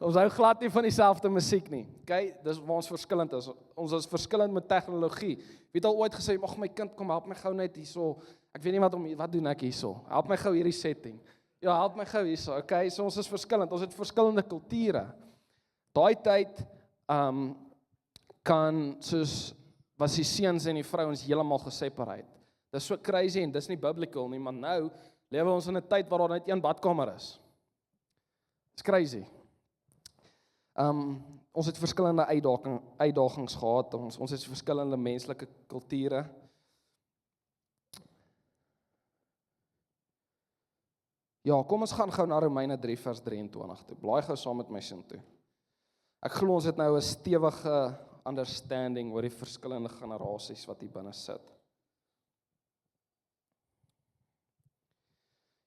Ons hou glad nie van dieselfde musiek nie. Okay, dis waar ons verskillend is. Ons is verskillend met tegnologie. Wie het al ooit gesê, "Mag my kind kom help my gou net hierso. Ek weet nie wat doen ek hierso. Help my gou hierdie setting." Ja, help my gou hierso. Okay, so ons is verskillend. Ons het verskillende kulture. Daai tyd kan soos was die seuns en die vrouens heeltemal geseparate. Dis so crazy en dis nie biblical nie, maar nou lewe ons in 'n tyd waar daar net een badkamer is. It's crazy. Ons het verskillende uitdagings gehad. Ons het verskillende menslike kulture. Ja, kom ons gaan gou na Romeine 3 vers 23 toe. Blaai gou saam met my sin toe. Ek glo ons het nou 'n stewige understanding oor die verskillende generasies wat hier binne sit.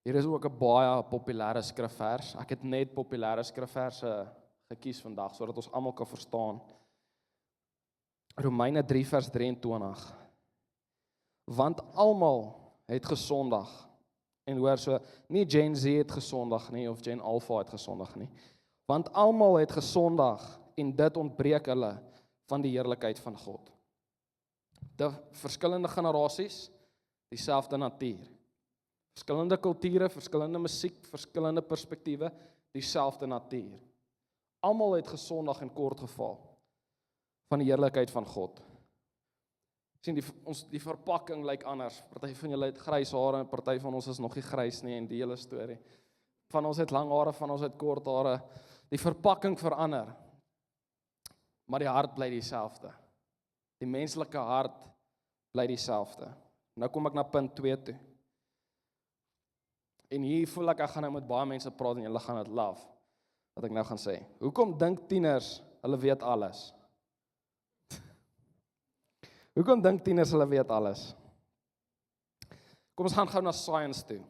Hier is ook 'n baie populêre skrifvers. Ek het net populêre skrifverse gekies vandag sodat ons almal kan verstaan. Romeine 3 vers 23. Want almal het gesondig. En hoor so, nie Gen Z het gesondig nie of Gen Alpha het gesondig nie. Want almal het gesondig en dit ontbreek hulle van die heerlikheid van God. De verskillende generasies, dieselfde natuur. Verskillende kulture, verskillende musiek, verskillende perspektiewe, dieselfde natuur. Almal het gesondig en kort geval van die heerlikheid van God. Sien, die verpakking lyk anders. Party van julle het grys hare en party van ons is nog nie grys nie en die hele storie. Van ons het lang hare, van ons het kort hare. Die verpakking verander. Maar die hart bly dieselfde. Die menslike hart bly dieselfde. Nou kom ek na punt 2 toe. En hier voel ek gaan nou met baie mense praat en julle gaan dit love. wat ek nou gaan sê. Hoekom dink tieners hulle weet alles? Hoekom dink tieners hulle weet alles? Kom ons gaan gou na science toe.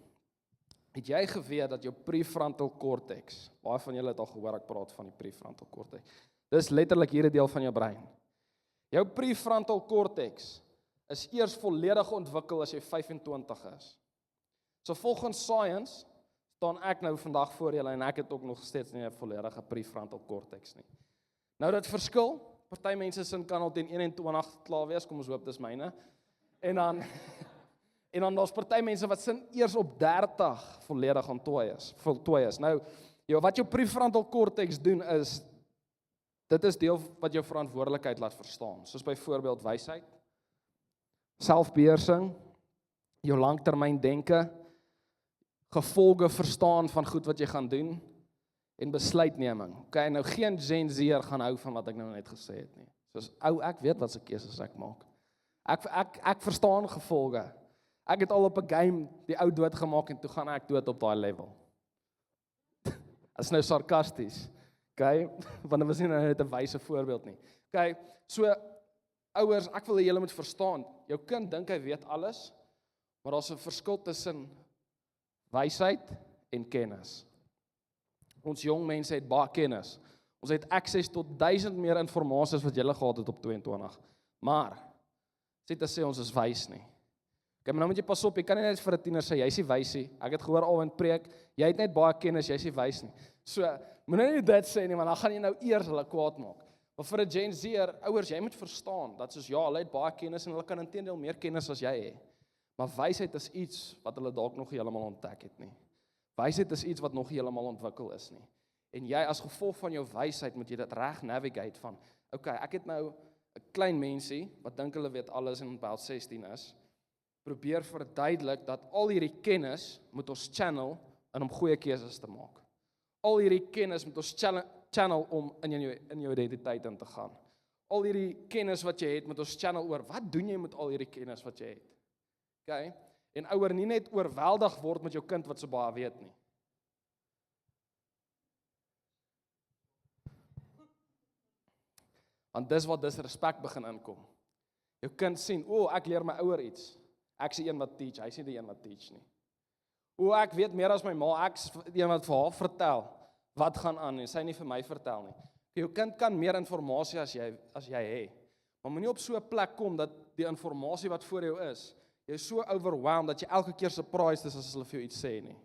Het jy geweet dat jou prefrontal cortex, baie van julle het al gehoor ek praat van die prefrontal cortex. Dis letterlik hierdie deel van jou brein. Jou prefrontal cortex is eers volledig ontwikkel as jy 25 is. So volgens science staan ek nou vandag voor julle en ek het ook nog steeds nie 'n volledige prefrontal cortex nie. Nou dit verskil, party mense sin kan al teen 21 klaar wees, kom ons hoop dis myne. En dan daar's party mense wat sin eers op 30 volledig voltooi is. Nou, wat jou prefrontal cortex doen is, dit is deel wat jou verantwoordelikheid laat verstaan. Soos byvoorbeeld wysheid, selfbeheersing, jou langtermyn denke, gevolge verstaan van goed wat jy gaan doen, en besluitneming. Okay, nou geen Gen Z'er gaan hou van wat ek nou net gesê het nie. Soos, ek weet wat se keuses ek maak. Ek verstaan gevolge. Ek het al op 'n game die ou dood gemaak en toe gaan ek dood op daai level. Dit is nou sarkasties. Okay, want dit was nie net 'n wyse voorbeeld nie. Okay, so ouers, ek wil hê julle moet verstaan, jou kind dink hy weet alles, maar daar's 'n verskil tussen wysheid en kennis. Ons jong mense het baie kennis. Ons het access tot 1000 meer inligting as wat julle gehad het op 22. Maar sê te sê ons is wys nie. Okay, maar nou moet jy pas op, jy kan nie net vir 'n tiener sê jy's nie wys nie. Ek het gehoor Alwyn preek, jy het net baie kennis, jy's nie wys nie. So, moenie dit sê nie, want dan gaan jy nou eers hulle kwaad maak. Maar vir 'n Gen Z'er, ouers, jy moet verstaan dat soos ja, hulle het baie kennis en hulle kan inteendeel meer kennis as jy het. Maar wysheid is iets wat hulle dalk nog nie heeltemal ontdek het nie. Wysheid is iets wat nog nie heeltemal ontwikkel is nie. En jy as gevolg van jou wysheid moet jy dit reg navigate van, okay, ek het nou 'n klein mensie wat dink hulle weet alles en about 16 is. Probeer verduidelik dat al hierdie kennis moet ons channel om goeie keuses te maak. Al hierdie kennis moet ons channel om in jou identiteit in te gaan. Al hierdie kennis wat jy het, moet ons channel oor wat doen jy met al hierdie kennis wat jy het. Okay? En ouer, nie net oorweldig word met jou kind wat so baie weet nie. Want dis wat disrespek begin inkom. Jou kind sien, ek leer my ouer iets. Ek's die een wat teach, hy's nie die een wat teach nie. Ek weet meer as my ma, ek's die een wat vir haar vertel wat gaan aan en sy nie vir my vertel nie. Jou kind kan meer inligting as jy het. Maar moenie op so 'n plek kom dat die inligting wat voor jou is, jy is so overwhelmed dat jy elke keer surprised is as hulle vir jou iets sê nie.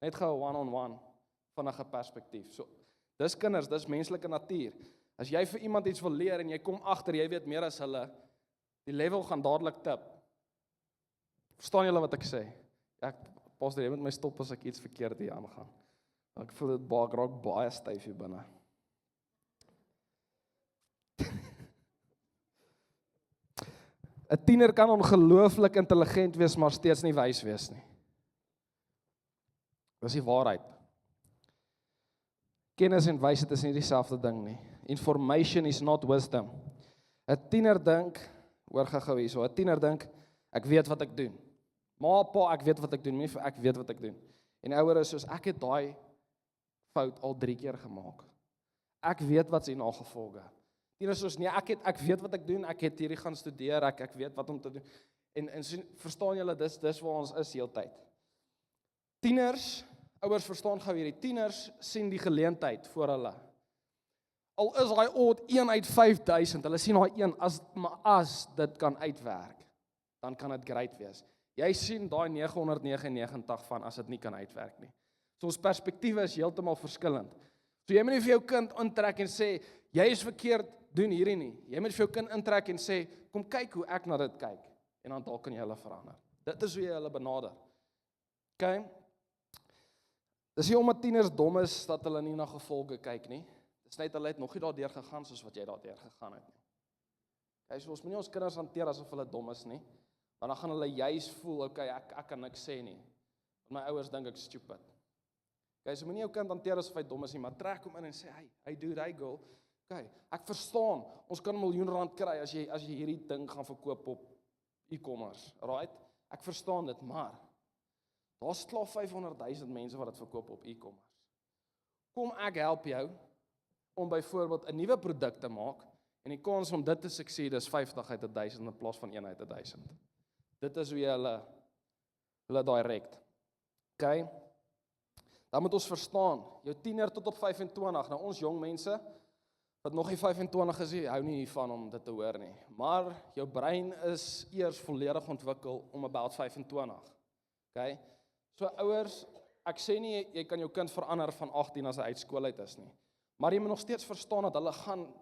Net gou one-on-one van 'n perspektief. So, dis kinders, dis menslike natuur. As jy vir iemand iets wil leer en jy kom agter, jy weet meer as hulle, die level gaan dadelik tip. Verstaan julle wat ek sê? Pastor, jy moet my stop as ek iets verkeerd hier aangaan. Ek voel dit raak baie styf hier binne. ‘n Tiener kan ongelooflik intelligent wees, maar steeds nie wys wees nie. Dis die waarheid. Kennis en wysheid is nie dieselfde ding nie. Information is not wisdom. 'n Tiener dink, hoor gou hierso, 'n tiener dink, ek weet wat ek doen. Ma, pa, ek weet wat ek doen, ek weet wat ek doen. En ouer is soos, ek het daai fout al 3 keer gemaak. Ek weet wat se nagevolge. Tieners soos, nee, ek weet wat ek doen, ek het hierdie gaan studeer, ek weet wat om te doen. En verstaan julle, dis waar ons is heeltyd. Tieners, ouers verstaan gou hierdie, tieners sien die geleentheid voor hulle. Al is daai odd 1 uit 5000, hulle sien daai een, as dit kan uitwerk, dan kan dit great wees. Jy sien daai 999 van as dit nie kan uitwerk nie. So ons perspektief is heeltemal verskillend. So jy moet nie vir jou kind intrek en sê, jy is verkeerd, doen hierdie nie. Jy moet vir jou kind intrek en sê, kom kyk hoe ek na dit kyk, en dan dalk kan jy hulle verander. Dit is hoe jy hulle benader. Okay? Dis nie omdat tieners dom is, dat hulle nie na gevolge kyk nie. Dis net hulle het nog nie daardeur gegaan, soos wat jy daardeur gegaan het nie. Okay, so ons moet nie ons kinders hanteer asof hulle dom is nie, want dan gaan hulle juis voel, okay, ek kan niks sê nie. Want my ouers dink ek stupid. Okay, so moenie jou kind hanteer asof hy dom is nie, maar trek hom in en sê, hey dude, hey girl, okay, ek verstaan, ons kan R1 miljoen kry as jy hierdie ding gaan verkoop op e-commerce, right? Ek verstaan dit, maar daar's klaar 500,000 mense wat dit verkoop op e-commerce. kom ek help jou om byvoorbeeld 'n nuwe produk te maak en die kans om dit te succeed is 50 uit 1000 in plaas van 1 uit 1000. Dit is hoe jy hulle direct. Okay? Dan moet ons verstaan, jou tiener tot op 25, nou ons jong mense, wat nog nie 25 is, hou nie hiervan om dit te hoor nie. Maar jou brein is eers volledig ontwikkel om about 25. Okay? So ouers, ek sê nie, jy kan jou kind verander van 18 as hy uit skool uit is nie. Maar jy moet nog steeds verstaan dat hulle gaan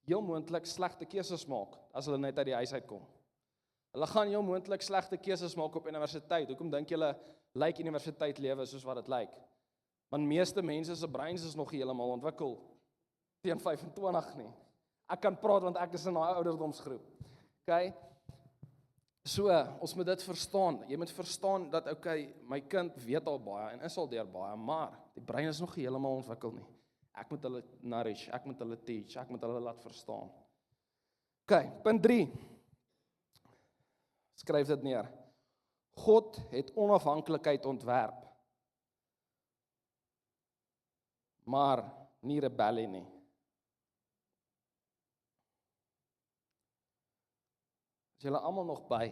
heel moontlik slegte keuses maak, as hulle net uit die huis uitkom. Hulle gaan heel moontlik slegte keuses maak op universiteit. Hoekom dink julle lyk universiteit lewe soos wat dit lyk? Want meeste mense se breins is nog nie heeltemal ontwikkel teen 25 nie. Ek kan praat want ek is in daai ouderdomsgroep. Okay? So, ons moet dit verstaan. Jy moet verstaan dat my kind weet al baie en is al deur baie, maar die brein is nog nie heeltemal ontwikkel nie. Ek moet hulle nourish, ek moet hulle teach, ek moet hulle laat verstaan. Okay, punt 3. Skryf dit neer. God het onafhanklikheid ontwerp, maar nie rebellie nie. Is julle almal nog by?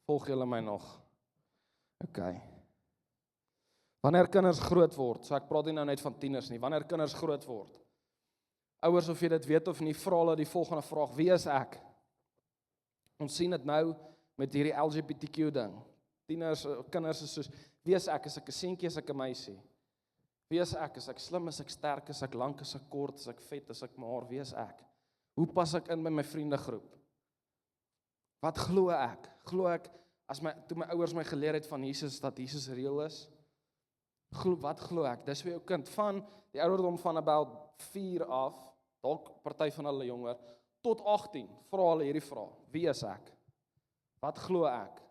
Volg julle my nog? Okay. Wanneer kinders groot word, so ek praat nie nou net van tieners nie, wanneer kinders groot word, ouers of jy dit weet of nie, vra hulle die volgende vraag, wie is ek? Ons sien dit nou met hierdie LGBTQ ding. Tieners, kinders is soos, wie is ek? Is ek 'n seentjie, is ek 'n meisie? Wie is ek? Is ek slim, is ek sterk, is ek lank, is ek kort, is ek vet, is ek maar, wie is ek? Hoe pas ek in by my vriendegroep? Wat glo ek? Glo ek, toe my ouers my geleer het van Jesus, dat Jesus reël is? Wat glo ek? Dis vir jou kind, van die ouderdom van about 4 af, dalk party van hulle jonger, tot 18, vra hulle hierdie vraag, wie is ek? Wat glo ek?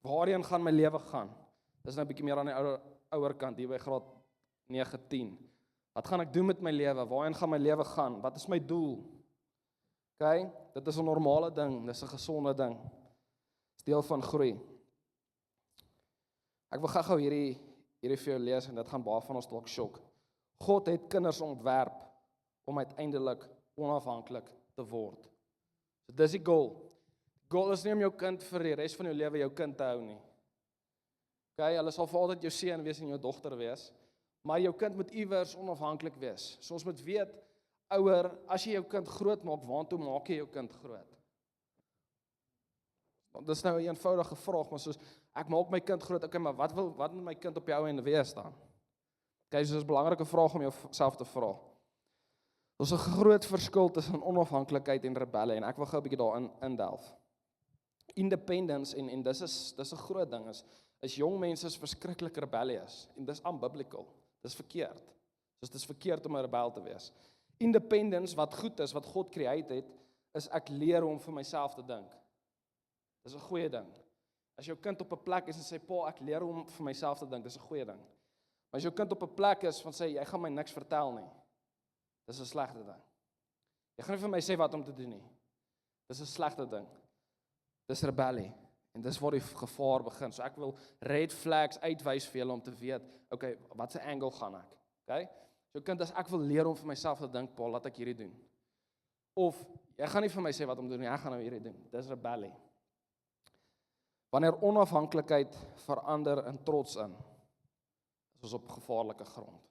Waarheen gaan my lewe gaan? Dis nou 'n bietjie meer aan die ouer kant, hier by graad 9, 10. Wat gaan ek doen met my lewe? Waarheen gaan my lewe gaan? Wat is my doel? Okay? Dit is 'n normale ding, dis 'n gesonde ding. Dis deel van groei. Ek wil gou hierdie vir jou lees en dit gaan baie van ons dalk shock. God het kinders ontwerp om uiteindelik onafhanklik te word. So dis die goal. Goal is nie om jou kind vir die res van jou lewe jou kind te hou nie. Okay, hulle sal vir altyd jou seun wees en jou dogter wees, maar jou kind moet iewers onafhanklik wees. So ons moet weet, ouer, as jy jou kind groot maak, waartoe maak jy jou kind groot? Want dis nou 'n eenvoudige vraag, maar soos, ek maak my kind groot, okay, maar wat moet my kind op jou en wees dan? Okay, so dis 'n belangrike vraag om jouself te vra. Daar's 'n groot verskil tussen onafhanklikheid en rebellie, en ek wil gou 'n bietjie daarin indelf. Independence, en dis 'n groot ding, is jong mense is verskriklik rebellious, en dis unbiblical, dis verkeerd. Dus dis verkeerd om 'n rebel te wees. Independence, wat goed is, wat God create het, is ek leer om vir myself te dink. Dis 'n goeie ding. As jou kind op 'n plek is en sê, pa, ek leer om vir myself te dink, dis 'n goeie ding. Maar as jou kind op 'n plek is van sê, jy gaan my niks vertel nie, dis 'n slegte ding. Jy gaan nie vir my sê wat om te doen nie. Dis 'n slegte ding. Dis rebellie. En dis waar die gevaar begin. So ek wil red flags uitwys vir julle om te weet, okay, wat se angle gaan ek? Okay? Jou kind, as ek wil leer om vir myself te dink, pa, laat ek hierdie doen. Of, jy gaan nie vir my sê wat om te doen nie, ek gaan nou hierdie doen. Dis rebellie. Wanneer onafhanklikheid verander in trots in, is ons op gevaarlike grond.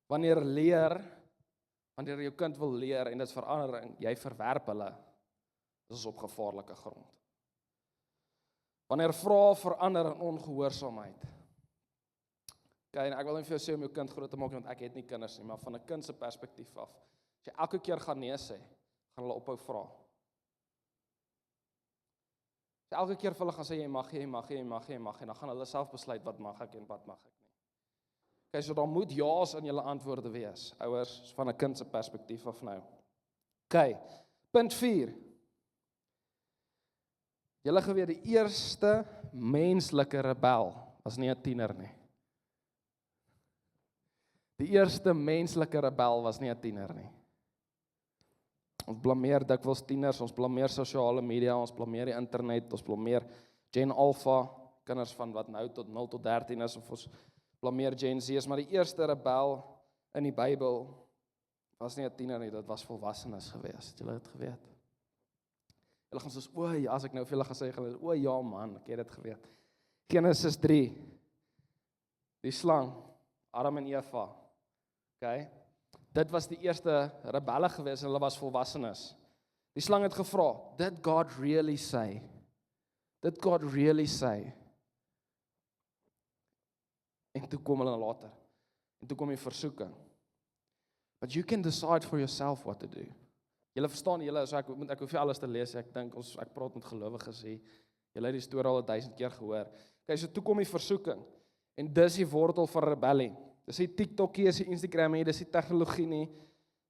Wanneer jou kind wil leer en dit verander en jy verwerp hulle, is ons op gevaarlike grond. Wanneer vrae verander in ongehoorsaamheid. Okay, ek wil nie vir jou sê om jou kind groot te maak, want ek het nie kinders nie, maar van 'n kind se perspektief af. As jy elke keer gaan nee sê, gaan hulle ophou vra. As jy elke keer vir hulle gaan sê, jy mag, en dan gaan hulle self besluit wat mag ek en wat mag ek nie. Okay, so dan moet ja's in julle antwoorde wees, ouers, van 'n kind se perspektief af nou. Okay, punt 4. Julle geweet, die eerste menslike rebel was nie 'n tiener nie. Die eerste menslike rebel was nie 'n tiener nie. Ons blameer dikwels tieners, ons blameer sosiale media, ons blameer die internet, ons blameer Gen Alpha, kinders van wat nou tot 0 tot 13 is, of ons blameer Gen Z is, maar die eerste rebel in die Bybel was nie 'n tiener nie, dit was volwassenes gewees. Het julle dit geweet? Julle gaan soos, ja, as ek nou vir julle gaan sê, ja man, ek het dit geweet. Genesis 3, die slang, Adam en Eva, okay? Dit was die eerste rebelle gewees, en hulle was volwassenes. Die slang het gevra, did God really say? Did God really say? En toe kom hulle later. En toe kom die versoeking. But you can decide for yourself what to do. Julle verstaan, so ek hoef nie alles te lees, ek dink ek praat met gelowiges hier. Julle het die storie al 1000 keer gehoor. Okay, so toe kom die versoeking. En dis die wortel van rebellie. Dis nie TikTok hier, dis nie Instagram hier, dis nie tegnologie nie.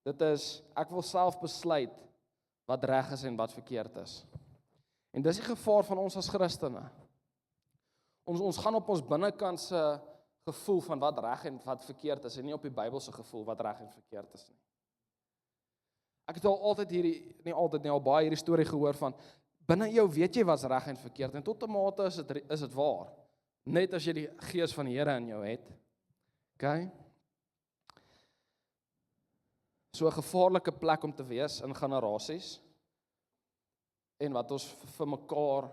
Dit is, ek wil self besluit wat reg is en wat verkeerd is. En dis die gevaar van ons as Christene. Ons gaan op ons binnekant se gevoel van wat reg en wat verkeerd is, en nie op die Bybelse gevoel wat reg en verkeerd is nie. Ek het al baie hierdie storie gehoor van, binne jou weet jy wat's reg en verkeerd, en tot 'n mate is dit waar. Net as jy die gees van die Here in jou het. Okay? So 'n gevaarlike plek om te wees in generasies, en wat ons vir mekaar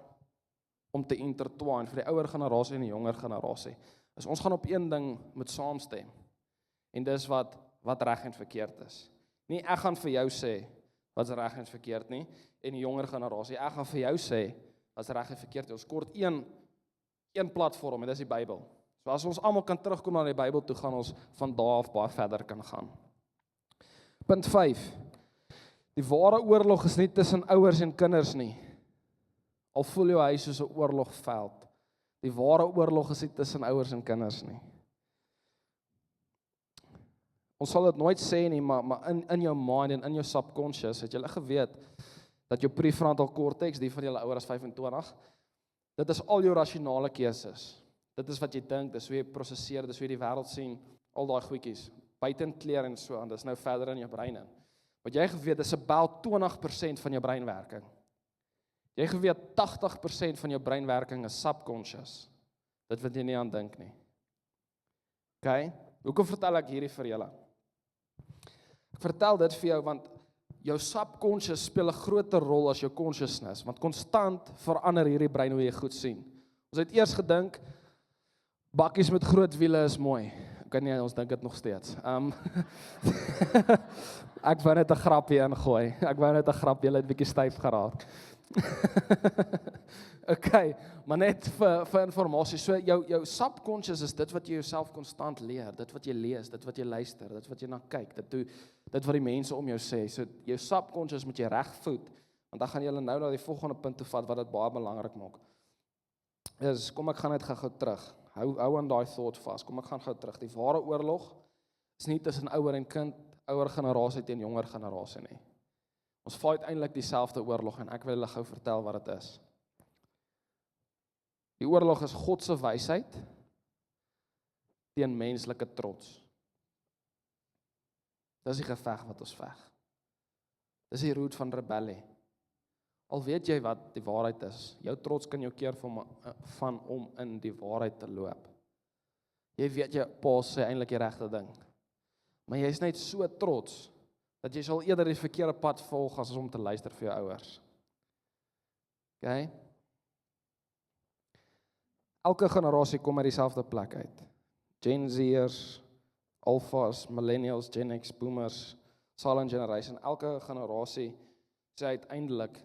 om te intertwine, vir die ouer generasie en die jonger generasie, is ons gaan op een ding moet saamstem, en dis wat reg en verkeerd is. Nie ek gaan vir jou sê wat's reg en verkeerd nie, en die jonger generasie, ek gaan vir jou sê wat's reg en verkeerd. Ons kort een platform, en dis die Bybel. So as ons almal kan terugkom na die Bybel toe, gaan ons van daar af baie verder kan gaan. Punt 5. Die ware oorlog is nie tussen ouers en kinders nie. Al voel jou huis soos 'n oorlogveld. Die ware oorlog is nie tussen ouers en kinders nie. Ons sal dit nooit sê nie, maar in jou mind en in jou subconscious, het julle geweet dat jou prefrontal cortex, die van julle ouer as 25, dit is al jou rasionale keuses. Dit is wat jy dink, dis hoe jy prosesseer, dis hoe jy die wêreld sien, al daai goedjies, buitenkleur en so aan, dis nou verder in jou brein in. Wat jy geweet, is about 20% van jou breinwerking. Jy geweet 80% van jou breinwerking is subconscious. Dit wat jy nie aan dink nie. Okay? Hoekom vertel ek hierdie vir julle? Ek vertel dit vir jou want jou subconscious speel 'n groter rol as jou consciousness, want konstant verander hierdie brein hoe jy goed sien. Ons het eers gedink bakkies met groot wiele is mooi. Ek nee, ons dink dit nog steeds. Ek wou net 'n grapie ingooi. Julle het bietjie styf geraak. Okay, maar net vir informasie. So jou subconscious is dit wat jy jouself konstant leer, dit wat jy lees, dit wat jy luister, dit wat jy na kyk, dit wat die mense om jou sê. So jou subconscious moet jy reg voed, want dan gaan jy nou na die volgende punt toe vat wat dit baie belangrik maak. Kom ek gaan net gou terug. Hou aan daai thought vas. Kom ek gaan gou terug. Die ware oorlog is nie tussen ouer en kind, ouer generasie teen jonger generasie nie. Ons fight eintlik dieselfde oorlog en ek wil julle gou vertel wat dit is. Die oorlog is God se wysheid teen menslike trots. Dis die geveg wat ons veg. Dis die root van rebellie. Al weet jy wat die waarheid is, jou trots kan jou keer van om in die waarheid te loop. Jy weet jy pa sê eintlik die regte ding. Maar jy is net so trots dat jy sal eerder die verkeerde pad volg as om te luister vir jou ouers. Okay? Elke generasie kom uit dieselfde plek uit. Gen Z'ers, Alphas, Millennials, Gen X, Boomers, Silent Generation. Elke generasie sê uiteindelik,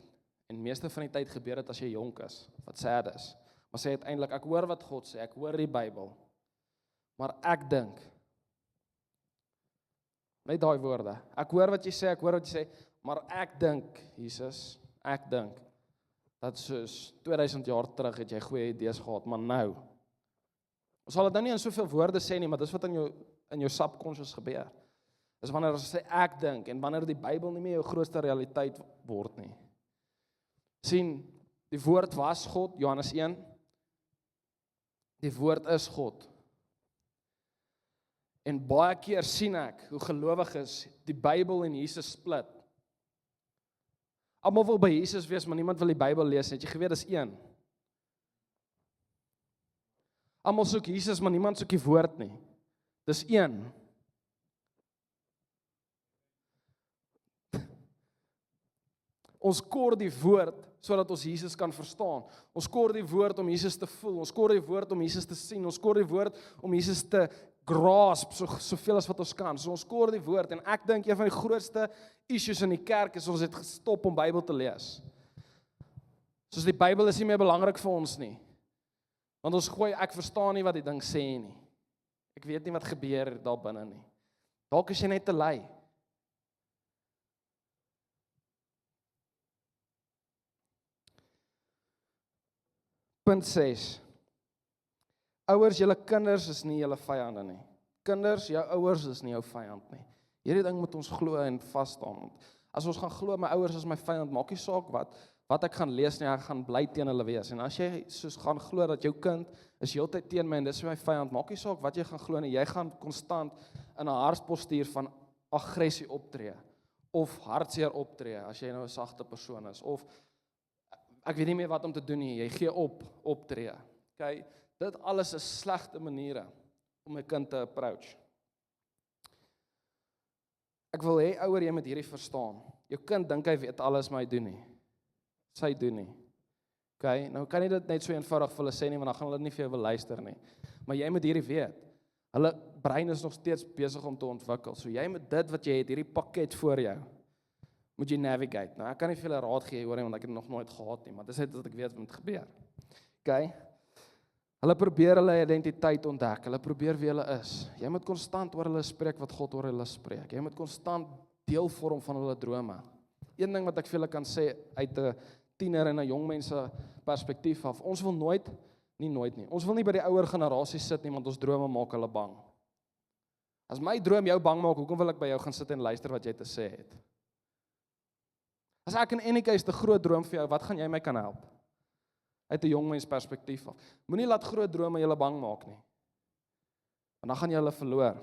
en meeste van die tyd gebeur dit as jy jonk is, wat sad is, maar sê uiteindelik, ek hoor wat God sê, ek hoor die Bybel, maar ek dink, net daai woorde, ek hoor wat jy sê, maar ek dink, Jesus, ek dink, dat soos 2000 jaar terug het jy goeie idees gehad, maar nou, ons sal dit nou nie in soveel woorde sê nie, maar dis wat in jou subconscious gebeur, is wanneer ons sê ek dink, en wanneer die Bybel nie meer jou grootste realiteit word nie. Sien, die woord was God, Johannes 1, die woord is God. En baie keer sien ek, hoe gelowig is, die Bybel en Jesus split. Almal wil by Jesus wees, maar niemand wil die Bybel lees, het jy geweet, dis een. Almal soek Jesus, maar niemand soek die woord nie. Dis een. Ons kor die woord sodat ons Jesus kan verstaan. Ons kor die woord om Jesus te voel. Ons kor die woord om Jesus te sien. Ons kor die woord om Jesus te grasp soveel as wat ons kan. So ons kor die woord en ek dink een van die grootste issues in die kerk is ons het gestop om Bybel te lees. Soos die Bybel is nie meer belangrik vir ons nie. Want ons gooi ek verstaan nie wat die ding sê nie. Ek weet nie wat gebeur daar binne nie. Dalk is jy net te lui. Punt 6. Ouers, julle kinders is nie julle vyande nie. Kinders, jou ouers is nie jou vyand nie. Hierdie ding moet ons glo en vas staan. As ons gaan glo my ouers is my vyand, maak nie saak wat ek gaan lees nie, ek gaan bly teen hulle wees. En as jy soos gaan glo dat jou kind is heeltyd teen my en dis my vyand, maak nie saak wat jy gaan glo nie, jy gaan konstant in 'n hartspostuur van aggressie optree of hartseer optree as jy nou 'n sagte persoon is of ek weet nie meer wat om te doen nie, jy gee optree. Okay, dit alles is slegte maniere om 'n kind te approach. Ek wil hê ouer jy moet hierdie verstaan. Jou kind dink hy weet alles, maar hy doen nie. Sy doen nie. Okay, nou kan jy dit net so eenvoudig vir hulle sê nie, want dan gaan hulle nie vir jou wil luister nie. Maar jy moet hierdie weet. Hulle brein is nog steeds besig om te ontwikkel. So jy moet dit wat jy het, hierdie pakket voor jou, moet jy navigate. Nou ek kan nie vir julle raad gee hoor nie, want ek het nog nooit gehad nie, maar dis net wat ek weet wat moet gebeur. Okay? Hulle probeer hulle identiteit ontdek. Hulle probeer wie hulle is. Jy moet konstant oor hulle spreek wat God oor hulle spreek. Jy moet konstant deel vorm van hulle drome. Een ding wat ek vir julle kan sê uit 'n tiener en 'n jong mense perspektief af. Ons wil nooit nie. Ons wil nie by die ouer generasie sit nie, want ons drome maak hulle bang. As my droom jou bang maak, hoekom wil ek by jou gaan sit en luister wat jy te sê het? As ek in any case 'n groot droom vir jou, wat gaan jy my kan help? Uit 'n jong mens perspektief af. Moenie laat groot drome julle bang maak nie. Want dan gaan jy hulle verloor.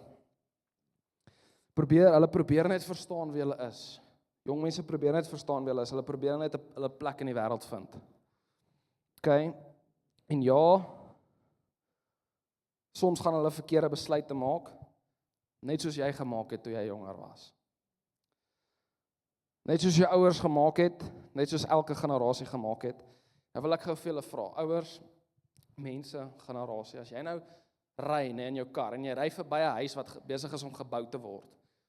Hulle probeer net verstaan wie hulle is. Jong mense probeer net verstaan wie hulle is. Hulle probeer net hulle plek in die wêreld vind. Okay? En ja, soms gaan hulle verkeerde besluite maak, net soos jy gemaak het toe jy jonger was. Net soos jou ouers gemaak het, net soos elke generasie gemaak het. Nou wil ek gou vir julle vra, ouers, mense, generasie, as jy nou ry in jou kar en jy ry verby 'n huis wat besig is om gebou te word.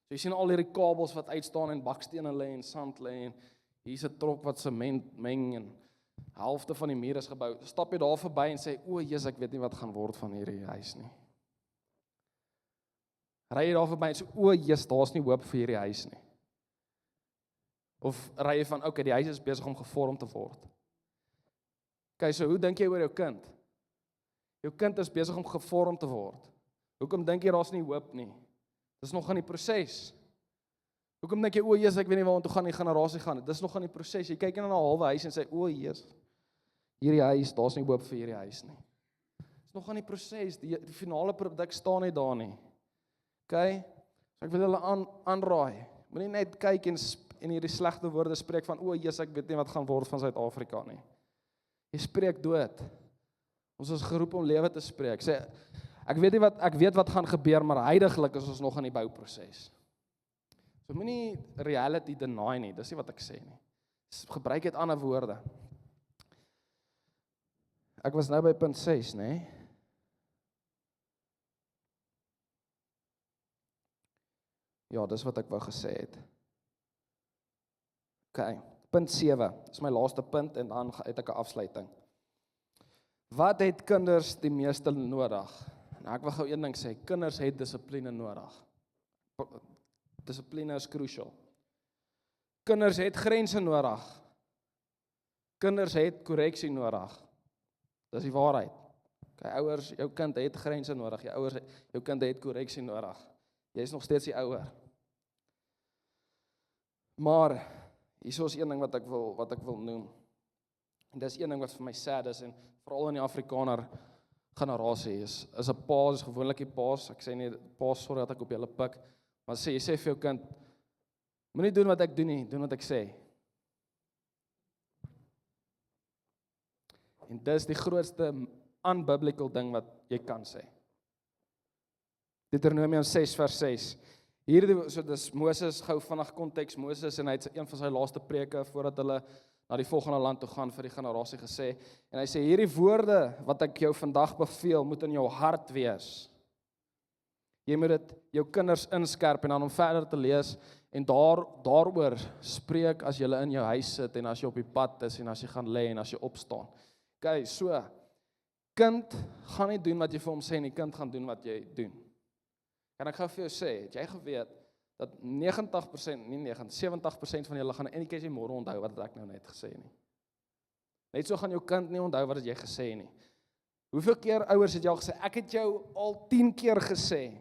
So jy sien al hierdie kabels wat uitstaan en bakstene lê en sand lê en hier's 'n trok wat sement meng en halfte van die muur is gebou. Stap jy daar verby en sê, "O, Jesus, ek weet nie wat gaan word van hierdie huis nie." Ry jy daar verby en sê, "O, Jesus, daar's nie hoop vir hierdie huis nie." Of ry jy van, "Okay, die huis is besig om gevorm te word." Okay, so hoe dink jy oor jou kind? Jou kind is besig om gevorm te word. Hoekom dink jy daar's nie hoop nie? Dis nog aan die proses. Hoekom dink jy, "O, Jesus, ek weet nie waartoe gaan die generasie gaan nie." Dis nog aan die proses. Jy kyk in 'n halwe huis en sê, "O, Jesus, hierdie huis, daar's nie hoop vir hierdie huis nie." Dis nog aan die proses. Die finale produk staan nie daar nie. Okay? So ek wil hulle aanraai. Moenie net kyk en hierdie slegte woorde spreek van, "O, Jesus, ek weet nie wat gaan word van Suid-Afrika nie." Jy spreek dood. Ons is geroep om lewe te spreek. Sê, ek weet wat gaan gebeur, maar heiliglik is ons nog in die bouproses. So moenie reality deny nie, dis nie wat ek sê nie. Gebruik net ander woorde. Ek was nou by punt 6, nê? Ja, dis wat ek wou gesê het. Okay, punt 7, dis my laaste punt en dan het ek 'n afsluiting. Wat het kinders die meeste nodig? Nou ek wil gou een ding sê, kinders het dissipline nodig. Dissipline is crucial. Kinders het grense nodig. Kinders het korreksie nodig. Dis die waarheid. Okay, ouers, jou kind het grense nodig. Jou kind het korreksie nodig. Jy is nog steeds die ouer. Maar hier is een ding wat ek wil noem. En dis een ding wat vir my sad is en veral in die Afrikaner generasie is 'n pa, is gewoonlik die pa's. Ek sê nie pa's sorry dat ek op julle pik, maar jy sê vir jou kind, moenie doen wat ek doen nie, doen wat ek sê. En dis die grootste unbiblical ding wat jy kan sê. Deuteronomium 6 vers 6. Hierdie, so dis Moses, gou vinnig konteks, Moses en hy het een van sy laaste preke voordat hulle na die volgende land toe gaan vir die generasie gesê, en hy sê, hierdie woorde wat ek jou vandag beveel, moet in jou hart wees. Jy moet dit jou kinders inskerp en dan om verder te lees, en daaroor spreek as jy in jou huis sit, en as jy op die pad is, en as jy gaan lê, en as jy opstaan. Okay, so, kind gaan nie doen wat jy vir hom sê, nie kind gaan doen wat jy doen. Kan ek gou vir jou sê, het jy geweet, dat 70% van julle gaan eintlik nie môre onthou wat ek nou net gesê nie. Net so gaan jou kind nie onthou wat jy gesê nie. Hoeveel keer ouers het jy al gesê, ek het jou al 10 keer gesê.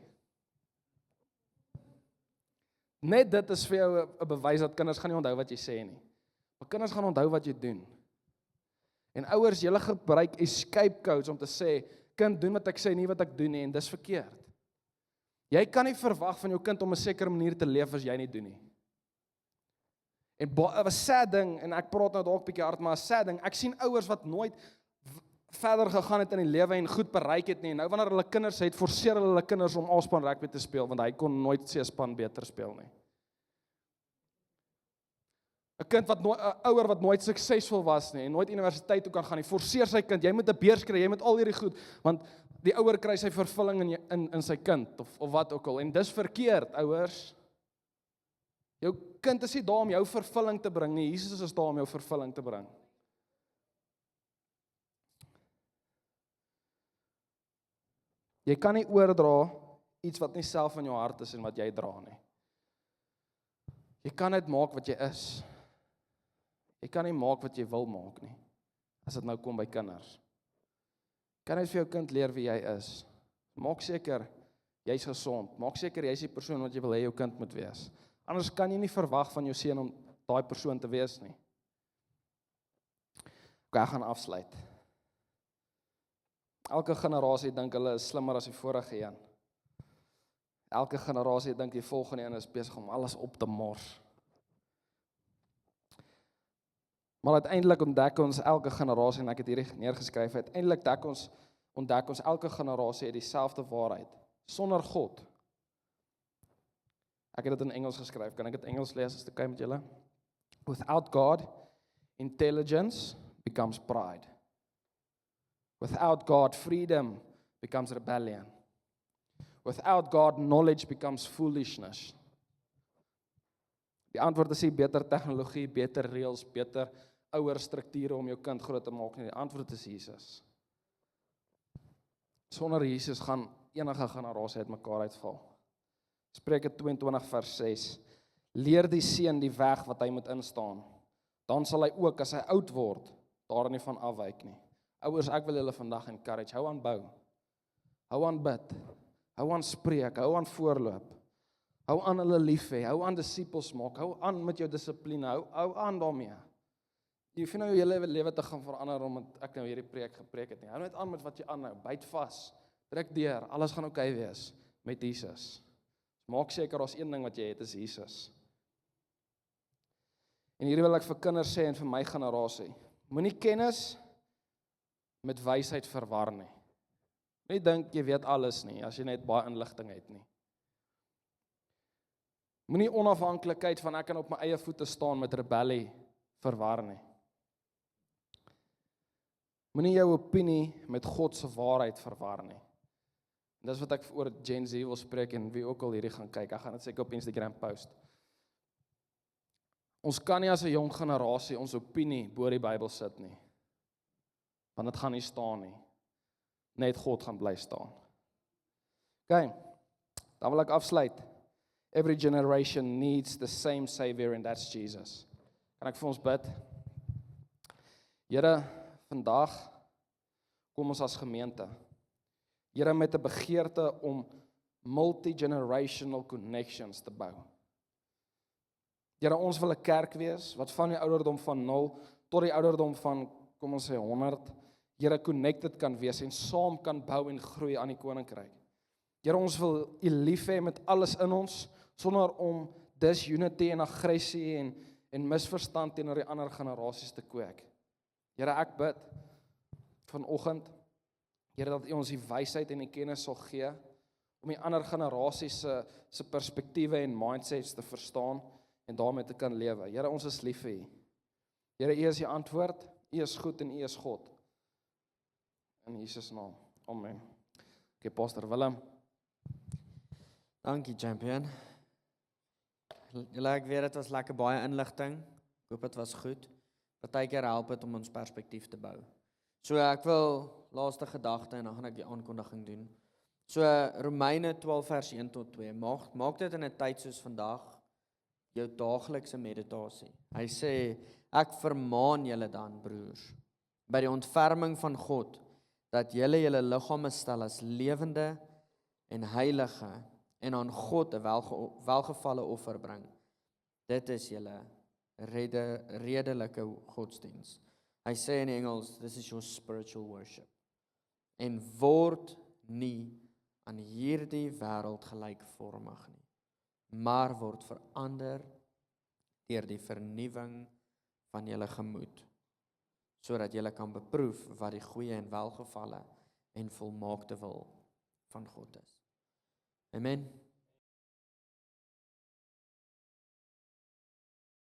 Net dit is vir jou 'n bewys dat kinders gaan nie onthou wat jy sê nie. Maar kinders gaan onthou wat jy doen. En ouers, julle gebruik escape codes om te sê, kind, doen wat ek sê, nie wat ek doen nie, en dis verkeerd. Jy kan nie verwag van jou kind om 'n sekere manier te leef as jy nie doen nie. En 'n sad ding, en ek praat nou dalk 'n bietjie hard, maar 'n sad ding, ek sien ouers wat nooit verder gegaan het in die lewe en goed bereik het nie. En nou wanneer hulle kinders het, forceer hulle kinders om A-span rugby te speel, want hy kon nooit C-span beter speel nie. 'n ouer wat nooit suksesvol was nie en nooit universiteit toe kan gaan nie, forceer sy kind, jy moet 'n beurs kry, jy moet al hierdie goed, want die ouer kry sy vervulling in sy kind of wat ook al. En dis verkeerd, ouers. Jou kind is nie daar om jou vervulling te bring nie. Jesus is daar om jou vervulling te bring. Jy kan nie oordra iets wat nie self in jou hart is en wat jy dra nie. Jy kan net maak wat jy is. Jy kan nie maak wat jy wil maak nie, as dit nou kom by kinders. Kan net vir jou kind leer wie jy is. Maak seker, jy's gesond. Maak seker, jy's die persoon wat jy wil hê jou kind moet wees. Anders kan jy nie verwag van jou seun om daai persoon te wees nie. Ek gaan afsluit. Elke generasie dink hulle is slimmer as die vorige een. Elke generasie dink die volgende een is besig om alles op te mors. Maar uiteindelik ontdek ons elke generasie, en ek het hierdie neergeskryf, uiteindelik ontdek ons elke generasie het dieselfde waarheid, sonder God. Ek het dit in Engels geskryf, kan ek dit Engels lees as dit oukei met julle? Without God, intelligence becomes pride. Without God, freedom becomes rebellion. Without God, knowledge becomes foolishness. Die antwoord is nie beter tegnologie, beter reëls, beter ouer strukture om jou kind groot te maak nie. Die antwoord is Jesus. Sonder Jesus gaan enige generasie uitmekaar uitval. Spreuke 22 vers 6. Leer die seun die weg wat hy moet instaan. Dan sal hy ook as hy oud word, daar nie van afwyk nie. Ouers, ek wil julle vandag encourage, hou aan bou. Hou aan bid. Hou aan spreek, hou aan voorloop. Hou aan hulle lief hê, hou aan disippels maak, hou aan met jou dissipline, hou aan daarmee. Jy hoef nie nou jou hele lewe te gaan verander omdat ek nou hierdie preek gepreek het nie. Hou net aan met wat jy aanhou, byt vas, druk deur, alles gaan oukei wees met Jesus. Maak seker daar's een ding wat jy het, is Jesus. En hierdie wil ek vir kinders sê en vir my generasie. Moenie kennis met wysheid verwar nie. Nie dink jy weet alles nie, as jy net baie inligting het nie. Moenie onafhanklikheid van ek kan op my eie voete staan met rebellie verwar nie. Moenie jou opinie met God se waarheid verwar nie. En dis wat ek oor Gen Z wil spreek en wie ook al hierdie gaan kyk, ek gaan dit seker op Instagram post. Ons kan nie as 'n jong generasie ons opinie bo die Bybel sit nie. Want dit gaan nie staan nie. Net God gaan bly staan. Okay, dan wil ek afsluit. Every generation needs the same Savior and that's Jesus. Kan ek vir ons bid? Here, vandag kom ons as gemeente. Here, met 'n begeerte om multi-generational connections te bou. Here, ons wil 'n kerk wees wat van die ouderdom van 0 tot die ouderdom van, kom ons sê 100, Here, connected kan wees en saam kan bou en groei aan die koninkryk. Here, ons wil U lief hê met alles in ons, sonder om disunity en aggressie en misverstand teenoor die ander generasies te kweek. Here, ek bid vanoggend Here, dat U ons die wysheid en die kennis sal gee om die ander generasies se perspektiewe en mindsets te verstaan en daarmee te kan lewe. Here, ons is lief vir U. Here, U is die antwoord, U is goed en U is God. In Jesus naam. Amen. Okay, Pastor Willem. Dankie, champion. Julle, ek weet dit was lekker baie inligting. Ek hoop dit was goed. Partykeer help dit om ons perspektief te bou. So ek wil laaste gedagte en dan gaan ek die aankondiging doen. So Romeine 12 vers 1 tot 2. Maak dit in 'n tyd soos vandag jou daaglikse meditasie. Hy sê, ek vermaan julle dan, broers, by die ontferming van God, dat julle julle liggame stel as lewende en heilige en aan God 'n welgevalle offer bring. Dit is julle redelike godsdiens. Hy sê in Engels, this is your spiritual worship. En word nie aan hierdie wêreld gelykvormig nie, maar word verander deur die vernuwing van julle gemoed, sodat julle kan beproef wat die goeie en welgevalle en volmaakte wil van God is. Amen.